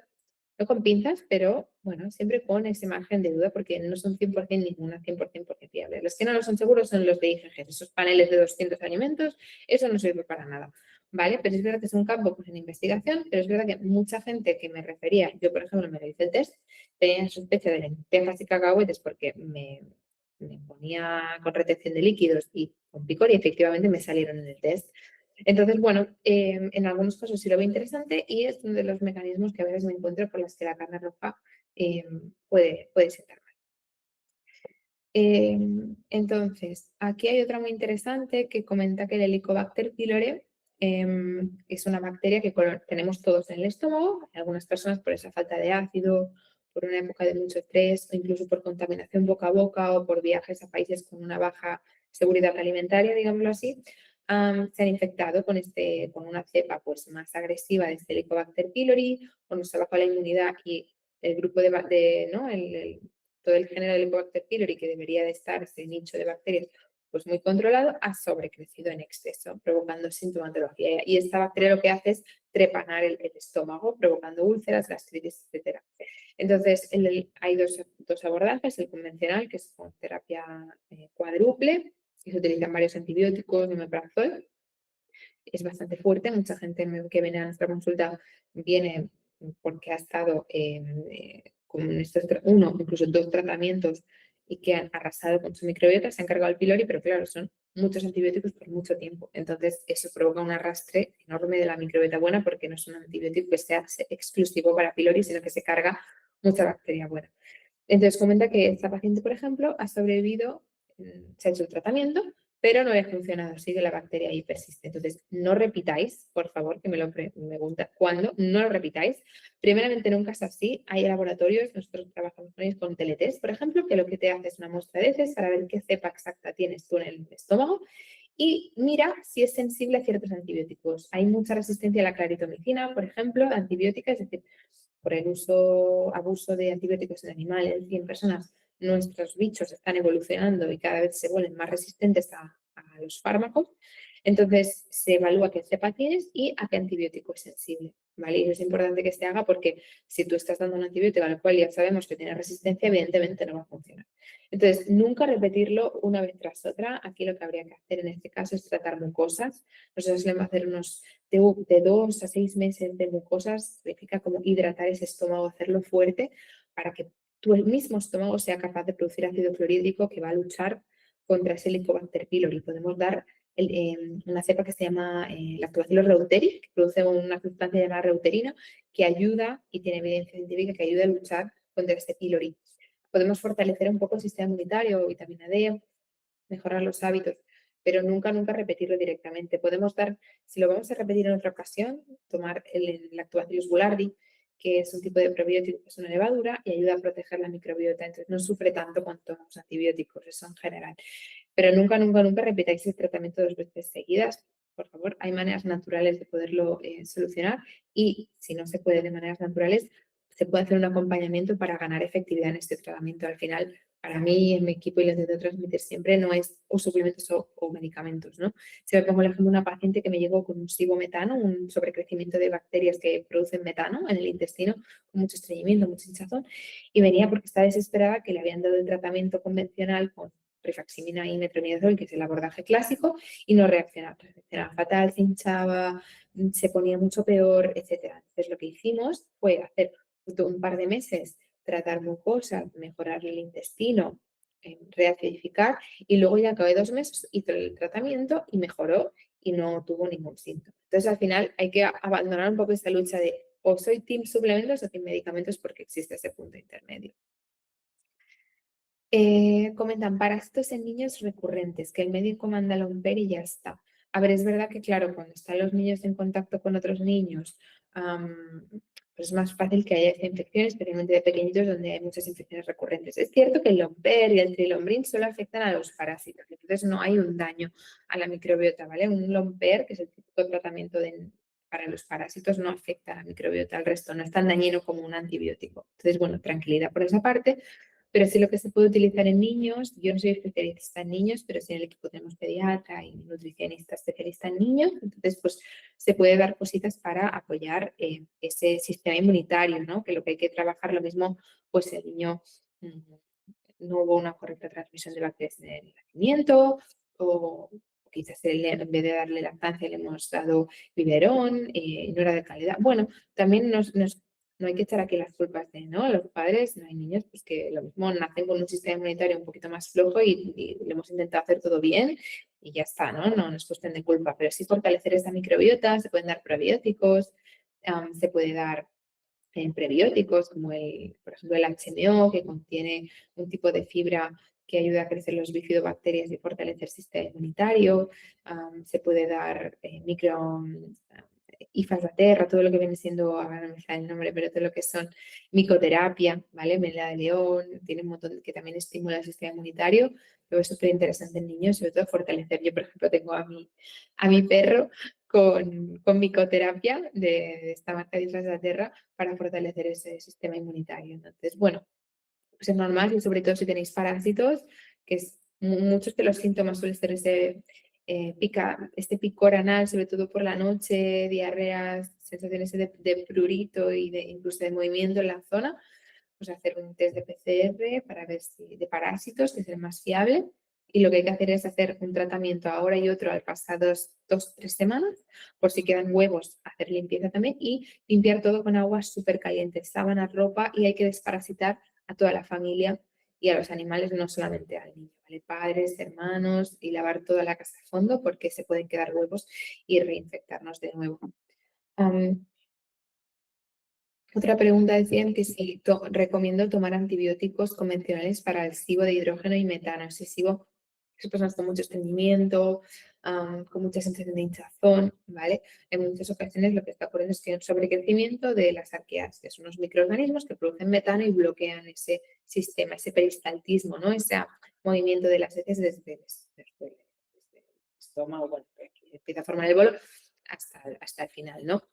no con pinzas, pero bueno, siempre con ese margen de duda porque no son 100% ninguna 100% porque fiables. Los que no lo son seguros son los de IgG, esos paneles de 200 alimentos, eso no sirve para nada. ¿Vale? Pero es verdad que es un campo pues, en investigación, pero es verdad que mucha gente que me refería, yo por ejemplo me lo hice el test, tenía sospecha de lentejas y cacahuetes porque me ponía con retención de líquidos y con picor y efectivamente me salieron en el test. Entonces, bueno, en algunos casos sí lo veo interesante y es uno de los mecanismos que a veces me encuentro por las que la carne roja eh, puede sentar. Entonces, aquí hay otra muy interesante que comenta que el Helicobacter pylori es una bacteria que tenemos todos en el estómago, algunas personas por esa falta de ácido, por una época de mucho estrés o incluso por contaminación boca a boca o por viajes a países con una baja seguridad alimentaria, digámoslo así, se han infectado con una cepa pues, más agresiva de este Helicobacter pylori o nos ha bajado la inmunidad y el grupo ¿no? todo el género del Helicobacter pylori, que debería de estar ese nicho de bacterias pues muy controlado, ha sobrecrecido en exceso, provocando sintomatología. Y esta bacteria lo que hace es trepanar el estómago, provocando úlceras, gastritis, etcétera. Entonces, hay dos abordajes, el convencional, que es con terapia cuádruple, y se utilizan varios antibióticos, omeprazol, es bastante fuerte. Mucha gente que viene a nuestra consulta viene porque ha estado con uno, incluso dos tratamientos y que han arrasado con su microbiota, se han cargado el pylori, pero claro, son muchos antibióticos por mucho tiempo. Entonces, eso provoca un arrastre enorme de la microbiota buena porque no es un antibiótico que sea exclusivo para pylori, sino que se carga mucha bacteria buena. Entonces comenta que esta paciente, por ejemplo, ha sobrevivido, se ha hecho el tratamiento, pero no le ha funcionado, sigue la bacteria ahí persiste. Entonces, no repitáis, por favor, que me lo pregunta, ¿cuándo? No lo repitáis. Primeramente, en un caso así, hay laboratorios, nosotros trabajamos con ellos con teletest, por ejemplo, que lo que te hace es una muestra de heces para ver qué cepa exacta tienes tú en el estómago y mira si es sensible a ciertos antibióticos. Hay mucha resistencia a la claritomicina, por ejemplo, antibiótica, es decir, por el abuso de antibióticos en animales y en personas, nuestros bichos están evolucionando y cada vez se vuelven más resistentes a los fármacos. Entonces, se evalúa qué cepa tienes y a qué antibiótico es sensible, ¿vale? Y eso es importante que se haga porque si tú estás dando un antibiótico al cual ya sabemos que tiene resistencia, evidentemente no va a funcionar. Entonces, nunca repetirlo una vez tras otra. Aquí lo que habría que hacer en este caso es tratar mucosas. Nosotros solemos hacer unos de 2 a 6 meses de mucosas, significa como hidratar ese estómago, hacerlo fuerte para que tu el mismo estómago sea capaz de producir ácido clorhídrico que va a luchar contra ese Helicobacter pylori. Podemos dar una cepa que se llama Lactobacillus reuteri, que produce una sustancia llamada reuterina, que ayuda, y tiene evidencia científica, que ayuda a luchar contra este pylori. Podemos fortalecer un poco el sistema inmunitario, vitamina D, mejorar los hábitos, pero nunca, nunca repetirlo directamente. Podemos dar, si lo vamos a repetir en otra ocasión, tomar el Lactobacillus boulardii, que es un tipo de probiótico que es una levadura y ayuda a proteger la microbiota, entonces no sufre tanto cuanto los antibióticos, eso en general. Pero nunca, nunca, nunca repitáis el tratamiento 2 veces seguidas. Por favor, hay maneras naturales de poderlo solucionar y si no se puede de maneras naturales, se puede hacer un acompañamiento para ganar efectividad en este tratamiento. Al final, para mí, en mi equipo y les intento transmitir siempre, no es o suplementos o medicamentos, ¿no? Si me pongo el ejemplo de una paciente que me llegó con un sibometano, un sobrecrecimiento de bacterias que producen metano en el intestino, con mucho estreñimiento, mucha hinchazón, y venía porque estaba desesperada que le habían dado el tratamiento convencional con rifaximina y metronidazol, que es el abordaje clásico, y no reaccionaba, reaccionaba fatal, se hinchaba, se ponía mucho peor, etcétera. Entonces lo que hicimos fue hacer un par de meses tratar mucosas, mejorar el intestino, reacidificar y luego ya acabé 2 meses, hizo el tratamiento y mejoró y no tuvo ningún síntoma. Entonces al final hay que abandonar un poco esta lucha de o soy team suplementos o team medicamentos porque existe ese punto intermedio. Comentan parásitos en niños recurrentes, que el médico manda a Lomper y ya está. A ver, es verdad que, claro, cuando están los niños en contacto con otros niños, pues es más fácil que haya esta infección, especialmente de pequeñitos, donde hay muchas infecciones recurrentes. Es cierto que el Lomper y el Trilombrin solo afectan a los parásitos, entonces no hay un daño a la microbiota, ¿vale? Un Lomper, que es el típico tratamiento para los parásitos, no afecta a la microbiota, al resto, no es tan dañino como un antibiótico. Entonces, bueno, tranquilidad por esa parte. Pero sí lo que se puede utilizar en niños, yo no soy especialista en niños, pero sí en el equipo tenemos pediatra y nutricionista especialista en niños, entonces pues se puede dar cositas para apoyar ese sistema inmunitario, ¿no? Que lo que hay que trabajar lo mismo, pues el niño no hubo una correcta transmisión de bacterias en el nacimiento o quizás en vez de darle lactancia le hemos dado biberón, no era de calidad. Bueno, también no hay que echar aquí las culpas de, ¿no? Los padres, no hay niños, pues que lo mismo nacen con un sistema inmunitario un poquito más flojo y le hemos intentado hacer todo bien y ya está, ¿no? No es cuestión de culpa, pero sí fortalecer esta microbiota, se pueden dar probióticos, se puede dar prebióticos como por ejemplo, el HMO, que contiene un tipo de fibra que ayuda a crecer los bifidobacterias y fortalecer el sistema inmunitario. Se puede dar hifas de terra, todo lo que viene siendo, ahora no me sale el nombre, pero todo lo que son micoterapia, ¿vale? Melena de león, tiene un montón que también estimula el sistema inmunitario. Luego es súper interesante en niños, sobre todo fortalecer. Yo, por ejemplo, tengo a mi perro con micoterapia de esta marca de Islas de la Terra para fortalecer ese sistema inmunitario. Entonces, bueno, pues es normal y sobre todo si tenéis parásitos, que es muchos de los síntomas suelen ser ese, este picor anal, sobre todo por la noche, diarreas, sensaciones de prurito y de, incluso de movimiento en la zona, pues hacer un test de PCR para ver si de parásitos, que es el más fiable. Y lo que hay que hacer es hacer un tratamiento ahora y otro al pasados 2 o 3 semanas, por si quedan huevos, hacer limpieza también y limpiar todo con agua súper caliente, sábanas, ropa y hay que desparasitar a toda la familia y a los animales, no solamente al niño, ¿vale? Padres, hermanos y lavar toda la casa a fondo porque se pueden quedar huevos y reinfectarnos de nuevo. Um, Otra pregunta decían que si recomiendo tomar antibióticos convencionales para el SIBO de hidrógeno y metano. Si SIBO es personas con mucho estreñimiento, con mucha sensación de hinchazón, ¿vale? En muchas ocasiones lo que está ocurriendo es que hay un sobrecrecimiento de las arqueas, que son unos microorganismos que producen metano y bloquean ese sistema, ese peristaltismo, ¿no? Ese movimiento de las heces desde el estómago, bueno, que empieza a formar el bolo hasta el final, ¿no?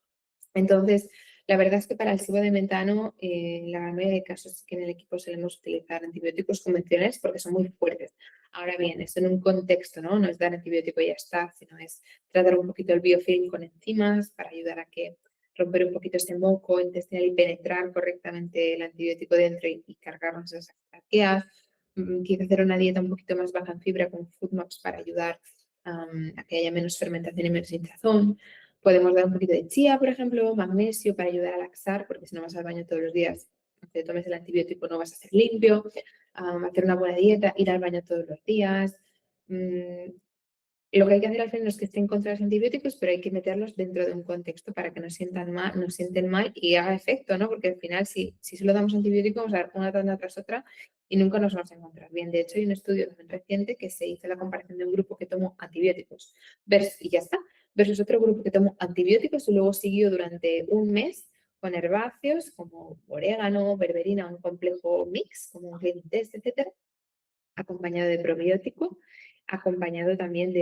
Entonces, la verdad es que para el SIBO de metano, en la gran mayoría de casos sí que en el equipo solemos utilizar antibióticos convencionales porque son muy fuertes. Ahora bien, esto en un contexto, ¿no? No es dar antibiótico y ya está, sino es tratar un poquito el biofilm con enzimas para ayudar a que romper un poquito ese moco intestinal y penetrar correctamente el antibiótico dentro y cargarnos esas arqueas. Quizá hacer una dieta un poquito más baja en fibra con FODMAPs para ayudar a que haya menos fermentación y menos hinchazón. Podemos dar un poquito de chía, por ejemplo, magnesio para ayudar a laxar, porque si no vas al baño todos los días, aunque tomes el antibiótico no vas a ser limpio. Hacer una buena dieta, ir al baño todos los días. Mm, lo que hay que hacer al final no es que estén contra los antibióticos, pero hay que meterlos dentro de un contexto para que no sientan mal, no sienten mal y haga efecto, ¿no? Porque al final, si solo damos antibióticos, vamos a dar una tanda tras otra y nunca nos vamos a encontrar bien. De hecho, hay un estudio también reciente que se hizo la comparación de un grupo que tomó antibióticos y ya está, versus otro grupo que tomó antibióticos y luego siguió durante un mes con herbáceos como orégano, berberina, un complejo mix, como un clean test, etcétera, acompañado de probiótico, acompañado también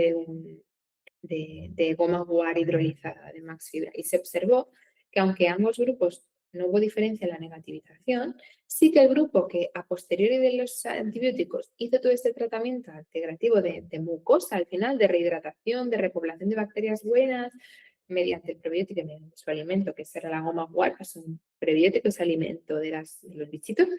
de goma guar hidrolizada de Max Fibra. Y se observó que aunque ambos grupos no hubo diferencia en la negativización, sí que el grupo que a posteriori de los antibióticos hizo todo este tratamiento integrativo de mucosa al final, de rehidratación, de repoblación de bacterias buenas, mediante el probiótico y mediante su alimento, que será la goma guar, que es un prebiótico, es alimento de los bichitos,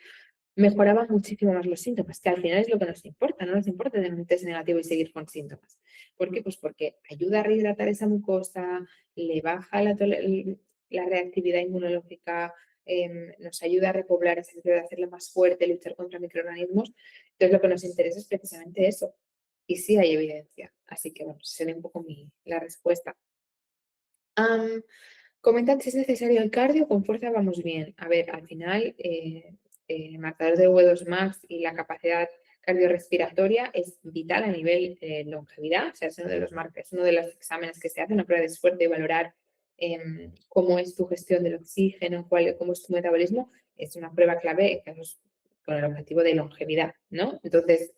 mejoraba muchísimo más los síntomas, que al final es lo que nos importa, no nos importa tener un test negativo y seguir con síntomas. ¿Por qué? Pues porque ayuda a rehidratar esa mucosa, le baja la reactividad inmunológica, nos ayuda a repoblar esa microbiota, a hacerla más fuerte, luchar contra microorganismos. Entonces lo que nos interesa es precisamente eso. Y sí hay evidencia. Así que bueno, sería un poco la respuesta. Comentan si es necesario el cardio, con fuerza vamos bien. A ver, al final, el marcador de V2 max y la capacidad cardiorrespiratoria es vital a nivel longevidad. O sea, es uno de los es uno de los exámenes que se hacen, una prueba de esfuerzo y valorar cómo es tu gestión del oxígeno, cómo es tu metabolismo. Es una prueba clave en casos con el objetivo de longevidad, ¿no? Entonces,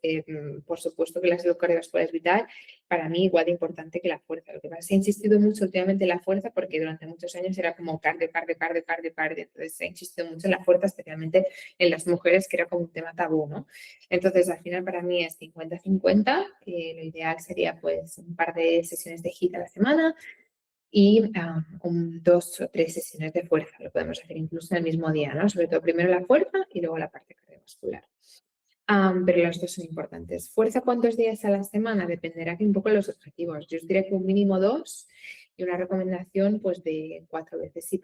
por supuesto que la salud cardiovascular es vital, para mí igual de importante que la fuerza. Lo que pasa es que he insistido mucho últimamente en la fuerza porque durante muchos años era como cardio, cardio, cardio, cardio, cardio. Entonces he insistido mucho en la fuerza, especialmente en las mujeres, que era como un tema tabú, ¿no? Entonces al final para mí es 50-50, que lo ideal sería pues un par de sesiones de HIIT a la semana y 2 o 3 sesiones de fuerza. Lo podemos hacer incluso en el mismo día, ¿no? Sobre todo primero la fuerza y luego la parte cardiovascular. Pero los dos son importantes. ¿Fuerza cuántos días a la semana? Dependerá que un poco de los objetivos. Yo os diría que un mínimo 2 y una recomendación pues de 4 veces si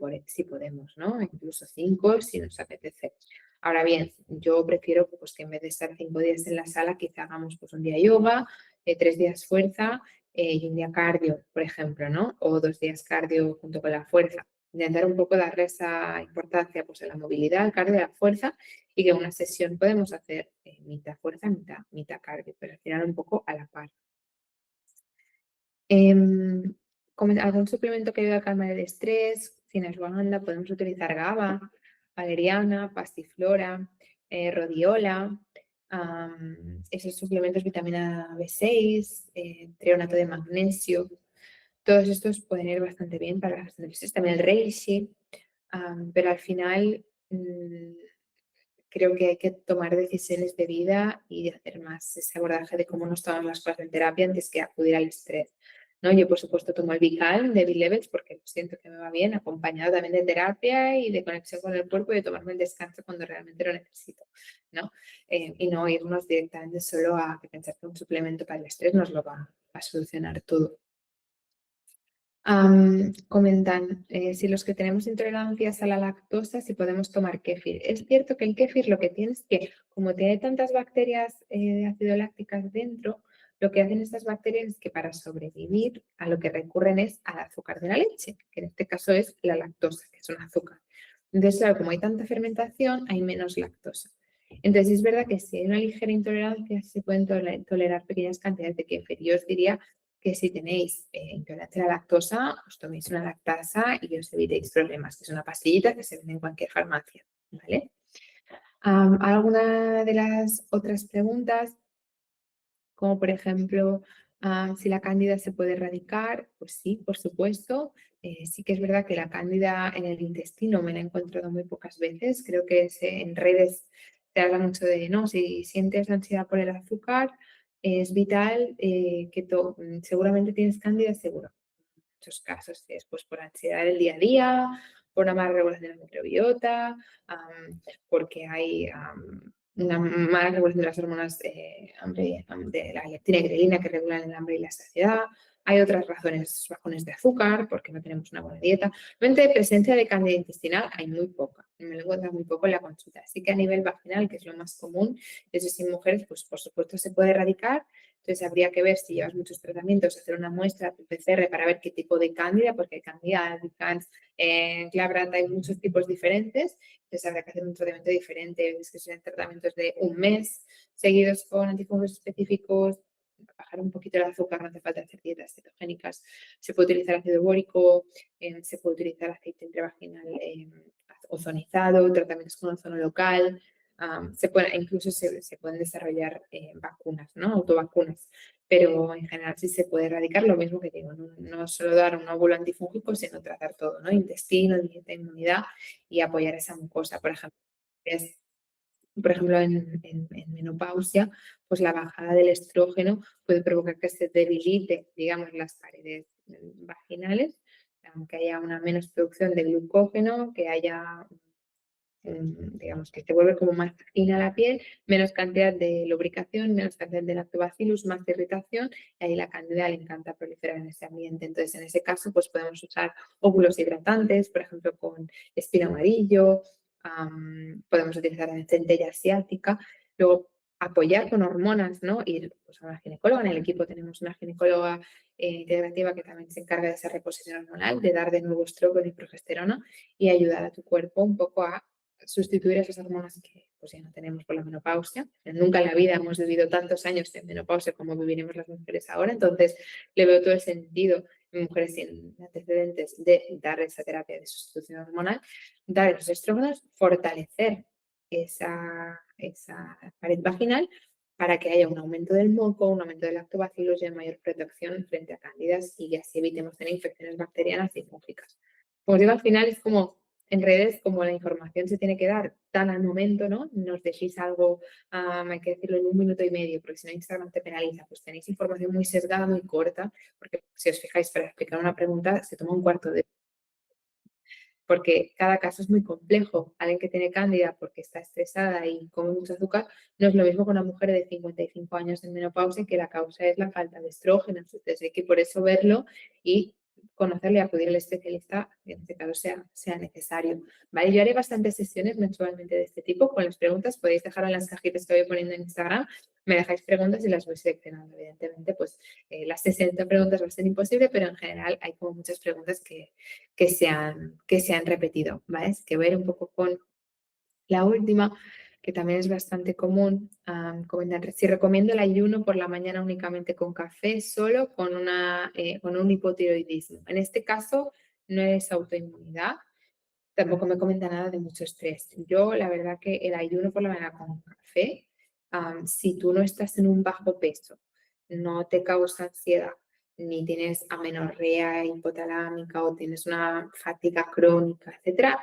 podemos, ¿no? Incluso 5 si nos apetece. Ahora bien, yo prefiero pues, que en vez de estar 5 días en la sala, quizá hagamos pues, un día yoga, 3 días fuerza y un día cardio, por ejemplo, ¿no? O 2 días cardio junto con la fuerza. Intentar un poco darle esa importancia pues, a la movilidad, al cardio y a la fuerza y que una sesión podemos hacer mitad fuerza, mitad cardio, pero al final un poco a la par. Em, ¿Algún suplemento que ayude a calmar el estrés? Sin ashwagandha podemos utilizar GABA, valeriana, pasiflora, rodiola, esos suplementos vitamina B6, trionato de magnesio. Todos estos pueden ir bastante bien para las necesidades. También el reishi, pero al final creo que hay que tomar decisiones de vida y hacer más ese abordaje de cómo nos tomamos las cosas en terapia antes que acudir al estrés, ¿no? Yo, por supuesto, tomo el Bical de B-Levels porque siento que me va bien, acompañado también de terapia y de conexión con el cuerpo y de tomarme el descanso cuando realmente lo necesito, ¿no? Y no irnos directamente solo a pensar que un suplemento para el estrés nos lo va a solucionar todo. Comentan, si los que tenemos intolerancias a la lactosa, si podemos tomar kéfir. Es cierto que el kéfir lo que tiene es que, como tiene tantas bacterias ácido lácticas dentro, lo que hacen estas bacterias es que para sobrevivir a lo que recurren es al azúcar de la leche, que en este caso es la lactosa, que es un azúcar. Entonces, claro, como hay tanta fermentación, hay menos lactosa. Entonces, es verdad que si hay una ligera intolerancia, se pueden tolerar pequeñas cantidades de kéfir. Yo os diría que si tenéis intolerancia a la lactosa, os toméis una lactasa y os evitéis problemas, que es una pastillita que se vende en cualquier farmacia, ¿vale? Alguna de las otras preguntas, como por ejemplo, si la cándida se puede erradicar, pues sí, por supuesto. Sí que es verdad que la cándida en el intestino me la he encontrado muy pocas veces. Creo que en redes se habla mucho de, no, si sientes ansiedad por el azúcar, es vital seguramente tienes cándida, seguro. En muchos casos es pues, por ansiedad del día a día, por una mala regulación de la microbiota, porque hay una mala regulación de las hormonas de la leptina y grelina que regulan el hambre y la saciedad. Hay otras razones, bajones de azúcar, porque no tenemos una buena dieta. Realmente presencia de cándida intestinal hay muy poca. Me lo encuentro muy poco en la consulta. Así que a nivel vaginal, que es lo más común, eso sí en mujeres, pues por supuesto se puede erradicar. Entonces habría que ver si llevas muchos tratamientos, hacer una muestra PCR para ver qué tipo de cándida, porque hay cándida albicans, glabrata, hay muchos tipos diferentes. Entonces habrá que hacer un tratamiento diferente. Es que son tratamientos de un mes seguidos con antifungos específicos, bajar un poquito el azúcar, no hace falta hacer dietas cetogénicas. Se puede utilizar ácido bórico, se puede utilizar aceite intravaginal ozonizado, tratamientos con ozono local. Incluso se pueden desarrollar vacunas, ¿no? Autovacunas, pero en general sí se puede erradicar lo mismo que digo, no solo dar un óvulo antifúngico, sino tratar todo, ¿no? Intestino, dieta, inmunidad y apoyar esa mucosa, por ejemplo. Por ejemplo, en menopausia, pues la bajada del estrógeno puede provocar que se debilite, digamos, las paredes vaginales, aunque haya una menos producción de glucógeno, que haya digamos, que se vuelve como más fina la piel, menos cantidad de lubricación, menos cantidad de lactobacillus, más irritación, y ahí la cándida le encanta proliferar en ese ambiente. Entonces, en ese caso, pues podemos usar óvulos hidratantes, por ejemplo, con espino amarillo, podemos utilizar la centella asiática, luego apoyar con hormonas, ¿no? Ir pues, a una ginecóloga, en el equipo tenemos una ginecóloga integrativa que también se encarga de esa reposición hormonal, de dar de nuevo estrógeno y progesterona y ayudar a tu cuerpo un poco a sustituir esas hormonas que pues ya no tenemos por la menopausia. Nunca en la vida hemos vivido tantos años de menopausia como viviremos las mujeres ahora, entonces le veo todo el sentido en mujeres sin antecedentes de dar esa terapia de sustitución hormonal, dar esos estrógenos, fortalecer esa pared vaginal para que haya un aumento del moco, un aumento del lactobacillus y mayor protección frente a cándidas y así evitemos tener infecciones bacterianas y fúngicas. Como digo, al final es como en redes, como la información se tiene que dar tan al momento, ¿no? Nos decís algo, hay que decirlo en un minuto y medio, porque si no Instagram te penaliza, pues tenéis información muy sesgada, muy corta, porque si os fijáis, para explicar una pregunta se toma un cuarto de porque cada caso es muy complejo. Alguien que tiene cándida porque está estresada y come mucho azúcar, no es lo mismo que una mujer de 55 años en menopausia que la causa es la falta de estrógenos. Entonces hay que por eso verlo y conocerle y acudir al especialista en este caso sea necesario. ¿Vale? Yo haré bastantes sesiones mensualmente de este tipo. Con las preguntas podéis dejar en las cajitas que voy poniendo en Instagram. Me dejáis preguntas y las voy seleccionando. Evidentemente, pues las 60 preguntas va a ser imposible, pero en general hay como muchas preguntas que se han repetido, ¿vale? Es que ver un poco con la última, que también es bastante común, comentar si recomiendo el ayuno por la mañana únicamente con café, solo con un hipotiroidismo. En este caso, no es autoinmunidad, tampoco me comenta nada de mucho estrés. Yo, la verdad que el ayuno por la mañana con café, si tú no estás en un bajo peso, no te causa ansiedad, ni tienes amenorrea hipotalámica o tienes una fatiga crónica, etcétera,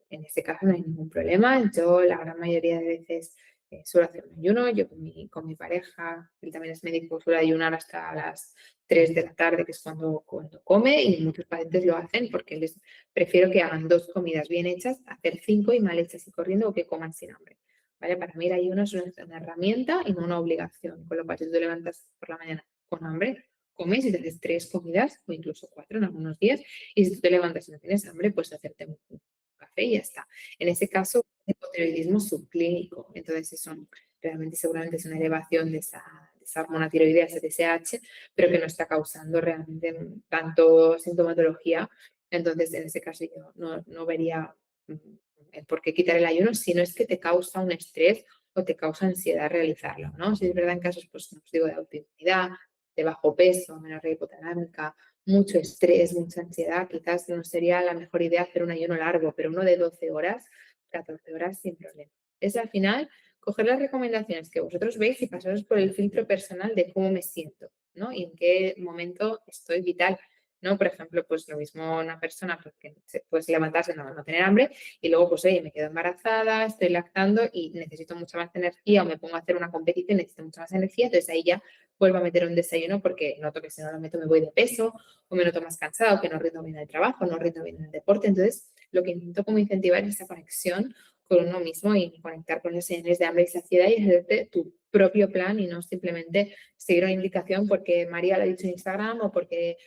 en ese caso no hay ningún problema. Yo la gran mayoría de veces suelo hacer un ayuno. Yo con mi pareja, él también es médico, suele ayunar hasta las 3 de la tarde, que es cuando come, y muchos pacientes lo hacen porque les prefiero que hagan 2 comidas bien hechas, hacer 5 y mal hechas y corriendo, o que coman sin hambre. ¿Vale? Para mí el ayuno es una herramienta y no una obligación. Con lo cual, si tú te levantas por la mañana con hambre, comes y te haces 3 comidas o incluso 4 en algunos días. Y si tú te levantas y no tienes hambre, pues hacerte un café y ya está. En ese caso, el hipotiroidismo subclínico. Entonces, eso realmente seguramente es una elevación de esa hormona tiroidea, ese TSH, pero que no está causando realmente tanto sintomatología. Entonces, en ese caso, yo no vería el por qué quitar el ayuno si no es que te causa un estrés o te causa ansiedad realizarlo, ¿no? Si es verdad en casos, pues, como os digo, de autoinmunidad, de bajo peso, amenorrea hipotalámica, mucho estrés, mucha ansiedad, quizás no sería la mejor idea hacer un ayuno largo, pero uno de 12 horas, 14 horas sin problema. Es al final coger las recomendaciones que vosotros veis y pasaros por el filtro personal de cómo me siento, ¿no? Y en qué momento estoy vital, ¿no? Por ejemplo, pues lo mismo una persona pues, que se puede levantarse, no tener hambre, y luego, pues, oye, me quedo embarazada, estoy lactando y necesito mucha más energía, o me pongo a hacer una competición, necesito mucha más energía, entonces ahí ya vuelvo a meter un desayuno porque noto que si no lo meto me voy de peso, o me noto más cansado, que no rindo bien en el trabajo, no rindo bien en el deporte. Entonces, lo que intento como incentivar es esa conexión con uno mismo y conectar con esas señales de hambre y saciedad y hacerte tu propio plan y no simplemente seguir una indicación porque María lo ha dicho en Instagram o porque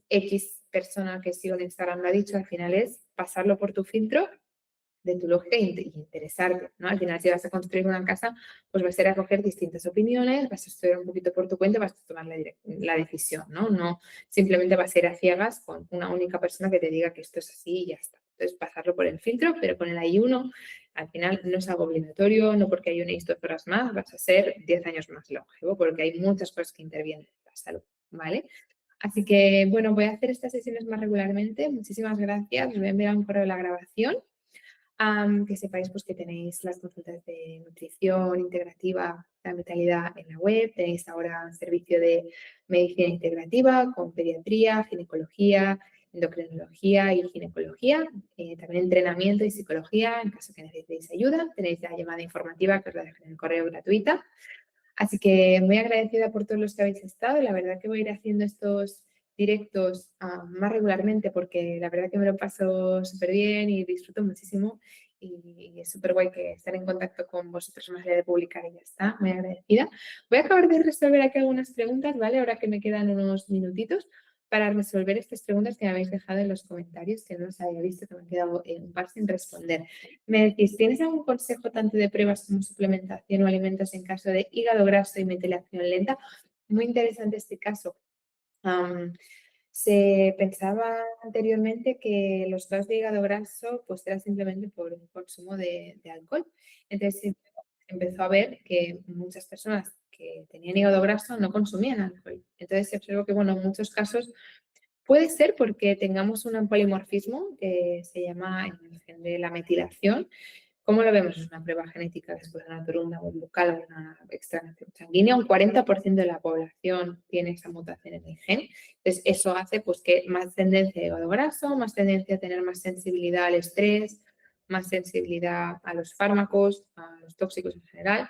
X persona que sigo en Instagram lo ha dicho. Al final es pasarlo por tu filtro de tu lógica y interesarte, ¿no? Al final, si vas a construir una casa, pues vas a ir a coger distintas opiniones, vas a estudiar un poquito por tu cuenta, vas a tomar la decisión, ¿no? No simplemente vas a ir a ciegas con una única persona que te diga que esto es así y ya está. Entonces, pasarlo por el filtro, pero con el ayuno, al final no es algo obligatorio, no porque ayunéis 2 horas más, vas a ser 10 años más longevo, porque hay muchas cosas que intervienen en la salud, ¿vale? Así que, bueno, voy a hacer estas sesiones más regularmente. Muchísimas gracias. Os voy a enviar un correo de la grabación. Que sepáis pues, que tenéis las consultas de nutrición integrativa, la vitalidad en la web. Tenéis ahora un servicio de medicina integrativa con pediatría, ginecología, endocrinología y ginecología. También entrenamiento y psicología en caso que necesitéis ayuda. Tenéis la llamada informativa que os la dejo en el correo gratuita. Así que muy agradecida por todos los que habéis estado. La verdad que voy a ir haciendo estos directos más regularmente porque la verdad que me lo paso súper bien y disfruto muchísimo y es súper guay que estar en contacto con vosotros más allá de publicar y ya está. Muy agradecida. Voy a acabar de resolver aquí algunas preguntas, ¿vale? Ahora que me quedan unos minutitos para resolver estas preguntas que me habéis dejado en los comentarios, que no los había visto, que me han quedado un par sin responder. Me decís, ¿tienes algún consejo tanto de pruebas como suplementación o alimentos en caso de hígado graso y metilación lenta? Muy interesante este caso. Am, Se pensaba anteriormente que los casos de hígado graso pues era simplemente por un consumo de alcohol. Entonces se empezó a ver que muchas personas que tenían hígado graso no consumían alcohol. Entonces se observó que, bueno, en muchos casos puede ser porque tengamos un polimorfismo que se llama en el gen de la metilación. ¿Cómo lo vemos? Es una prueba genética después de una torunda o un bucal o una extracción sanguínea. Un 40% de la población tiene esa mutación en el gen. Entonces, eso hace pues, que más tendencia a hígado graso, más tendencia a tener más sensibilidad al estrés, más sensibilidad a los fármacos, a los tóxicos en general.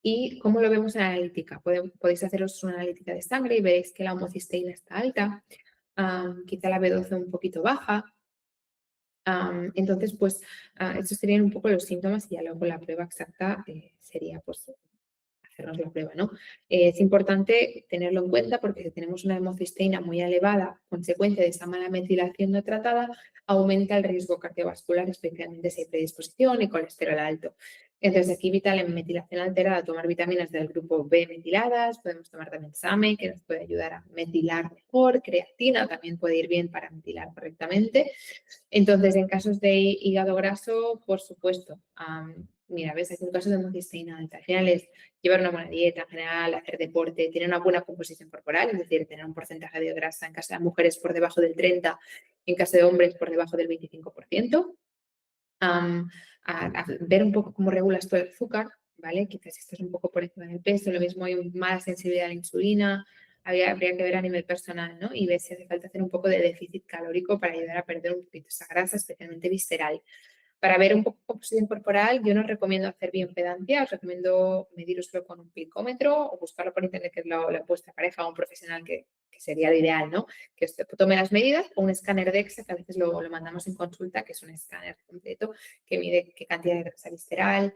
¿Y cómo lo vemos en la analítica? Podéis haceros una analítica de sangre y veréis que la homocisteína está alta, quizá la B12 un poquito baja. Entonces, pues, estos serían un poco los síntomas y ya luego la prueba exacta sería, pues, hacernos la prueba, ¿no? Es importante tenerlo en cuenta porque si tenemos una hemocisteína muy elevada, consecuencia de esa mala metilación no tratada, aumenta el riesgo cardiovascular, especialmente si hay predisposición y colesterol alto. Entonces, aquí vital en metilación alterada, tomar vitaminas del grupo B metiladas, podemos tomar también SAMe, que nos puede ayudar a metilar mejor, creatina también puede ir bien para metilar correctamente. Entonces, en casos de hígado graso, por supuesto, mira, ves, aquí un caso de homocisteína alta. Al final es llevar una buena dieta en general, hacer deporte, tener una buena composición corporal, es decir, tener un porcentaje de grasa en caso de mujeres por debajo del 30%, en caso de hombres por debajo del 25%. A ver un poco cómo regulas tú el azúcar, ¿vale? Quizás si estás un poco por encima del peso, lo mismo hay más sensibilidad a la insulina, habría que ver a nivel personal, ¿no? Y ver si hace falta hacer un poco de déficit calórico para ayudar a perder un poquito esa grasa, especialmente visceral. Para ver un poco composición corporal, yo no os recomiendo hacer bioimpedancia, os recomiendo mediroslo con un picómetro o buscarlo por internet, que es la vuestra pareja o un profesional que sería lo ideal, ¿no? Que os tome las medidas o un escáner DEXA, que a veces lo mandamos en consulta, que es un escáner completo que mide qué cantidad de grasa visceral,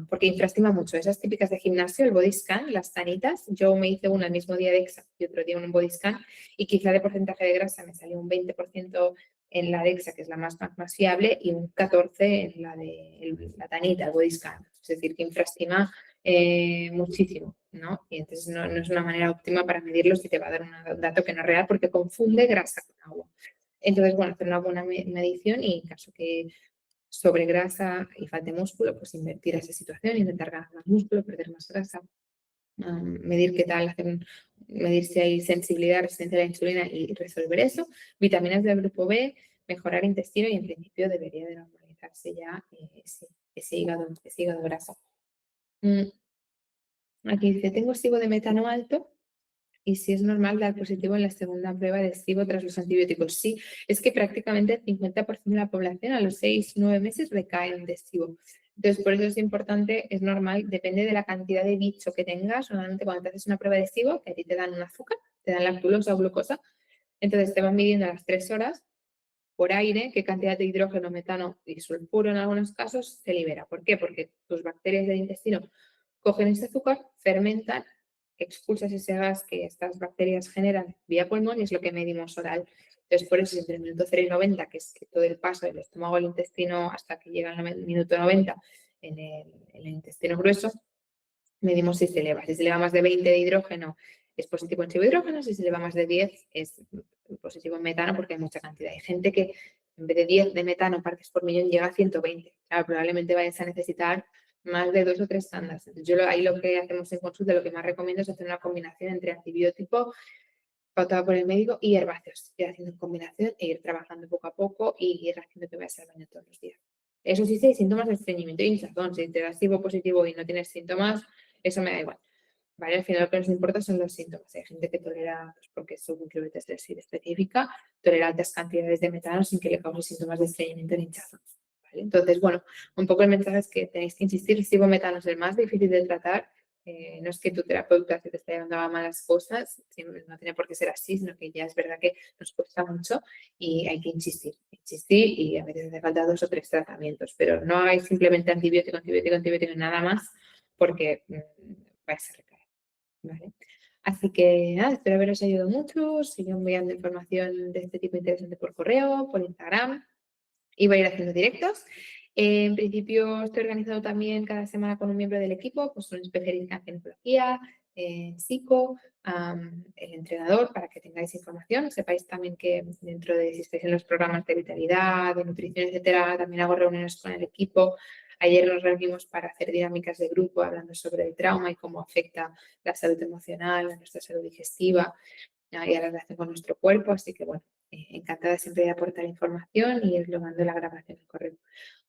porque infraestima mucho. Esas típicas de gimnasio, el body scan, las tanitas, yo me hice una el mismo día DEXA y otro día un body scan y quizá de porcentaje de grasa me salió un 20% en la DEXA, que es la más fiable, y un 14 en la de la Tanita, el body scan. Es decir, que infraestima muchísimo, ¿no? Y entonces no es una manera óptima para medirlo si te va a dar un dato que no es real porque confunde grasa con agua. Entonces, bueno, hacer una buena medición y en caso que sobre grasa y falte músculo, pues invertir a esa situación, intentar ganar más músculo, perder más grasa, medir qué tal, medir si hay sensibilidad, resistencia a la insulina y resolver eso. Vitaminas del grupo B, mejorar intestino y en principio debería de normalizarse ya ese hígado graso. Mm, Aquí dice, tengo SIBO de metano alto y si es normal dar positivo en la segunda prueba de SIBO tras los antibióticos. Sí, es que prácticamente el 50% de la población a los 6 o 9 meses recae en SIBO. Entonces, por eso es importante, es normal, depende de la cantidad de bicho que tengas. Normalmente cuando te haces una prueba de SIBO, que a ti te dan un azúcar, te dan lactulosa o glucosa, entonces te van midiendo a las 3 horas por aire qué cantidad de hidrógeno, metano y sulfuro en algunos casos se libera. ¿Por qué? Porque tus bacterias del intestino cogen ese azúcar, fermentan, expulsas ese gas que estas bacterias generan vía pulmón y es lo que medimos oral. Entonces, por eso, entre el minuto 0 y 90, que es que todo el paso del estómago al intestino hasta que llega al minuto 90 en el intestino grueso, medimos si se eleva. Si se eleva más de 20 de hidrógeno, es positivo en hidrógeno, si se eleva más de 10, es positivo en metano porque hay mucha cantidad. Hay gente que en vez de 10 de metano partes por millón llega a 120. Claro, probablemente vayas a necesitar más de 2 o 3 tandas. Entonces, ahí lo que hacemos en consulta, lo que más recomiendo es hacer una combinación entre antibiótico pautada por el médico y herbáceos. Ir haciendo en combinación e ir trabajando poco a poco y ir haciendo que vayas al baño todos los días. Eso sí, si hay síntomas de estreñimiento y hinchazón. Si te das SIBO positivo y no tienes síntomas, eso me da igual. ¿Vale? Al final lo que nos importa son los síntomas. Hay gente que tolera, pues porque su microbiota es específica, tolera altas cantidades de metano sin que le cause síntomas de estreñimiento ni hinchazón. ¿Vale? Entonces, bueno, un poco el mensaje es que tenéis que insistir, el cibometano es el más difícil de tratar. No es que tu terapeuta te esté dando a malas cosas, no tiene por qué ser así, sino que ya es verdad que nos cuesta mucho y hay que insistir y a veces hace falta 2 o 3 tratamientos, pero no hay simplemente antibiótico, nada más, porque vais a recaer. ¿Vale? Así que nada, espero haberos ayudado mucho. Sigo enviando información de este tipo interesante por correo, por Instagram y voy a ir haciendo directos. En principio estoy organizado también cada semana con un miembro del equipo, pues un especialista en ginecología, en psico, el entrenador, para que tengáis información. Sepáis también que dentro de si estáis en los programas de vitalidad, de nutrición, etcétera, también hago reuniones con el equipo. Ayer nos reunimos para hacer dinámicas de grupo hablando sobre el trauma y cómo afecta la salud emocional, a nuestra salud digestiva y a la relación con nuestro cuerpo. Así que bueno, encantada siempre de aportar información y os lo mando la grabación al correo.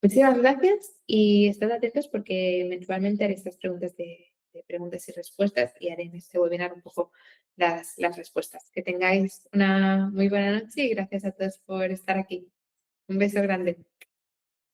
Muchísimas gracias y estad atentos porque mensualmente haré estas preguntas de preguntas y respuestas y haré en este webinar un poco las respuestas. Que tengáis una muy buena noche y gracias a todos por estar aquí. Un beso grande.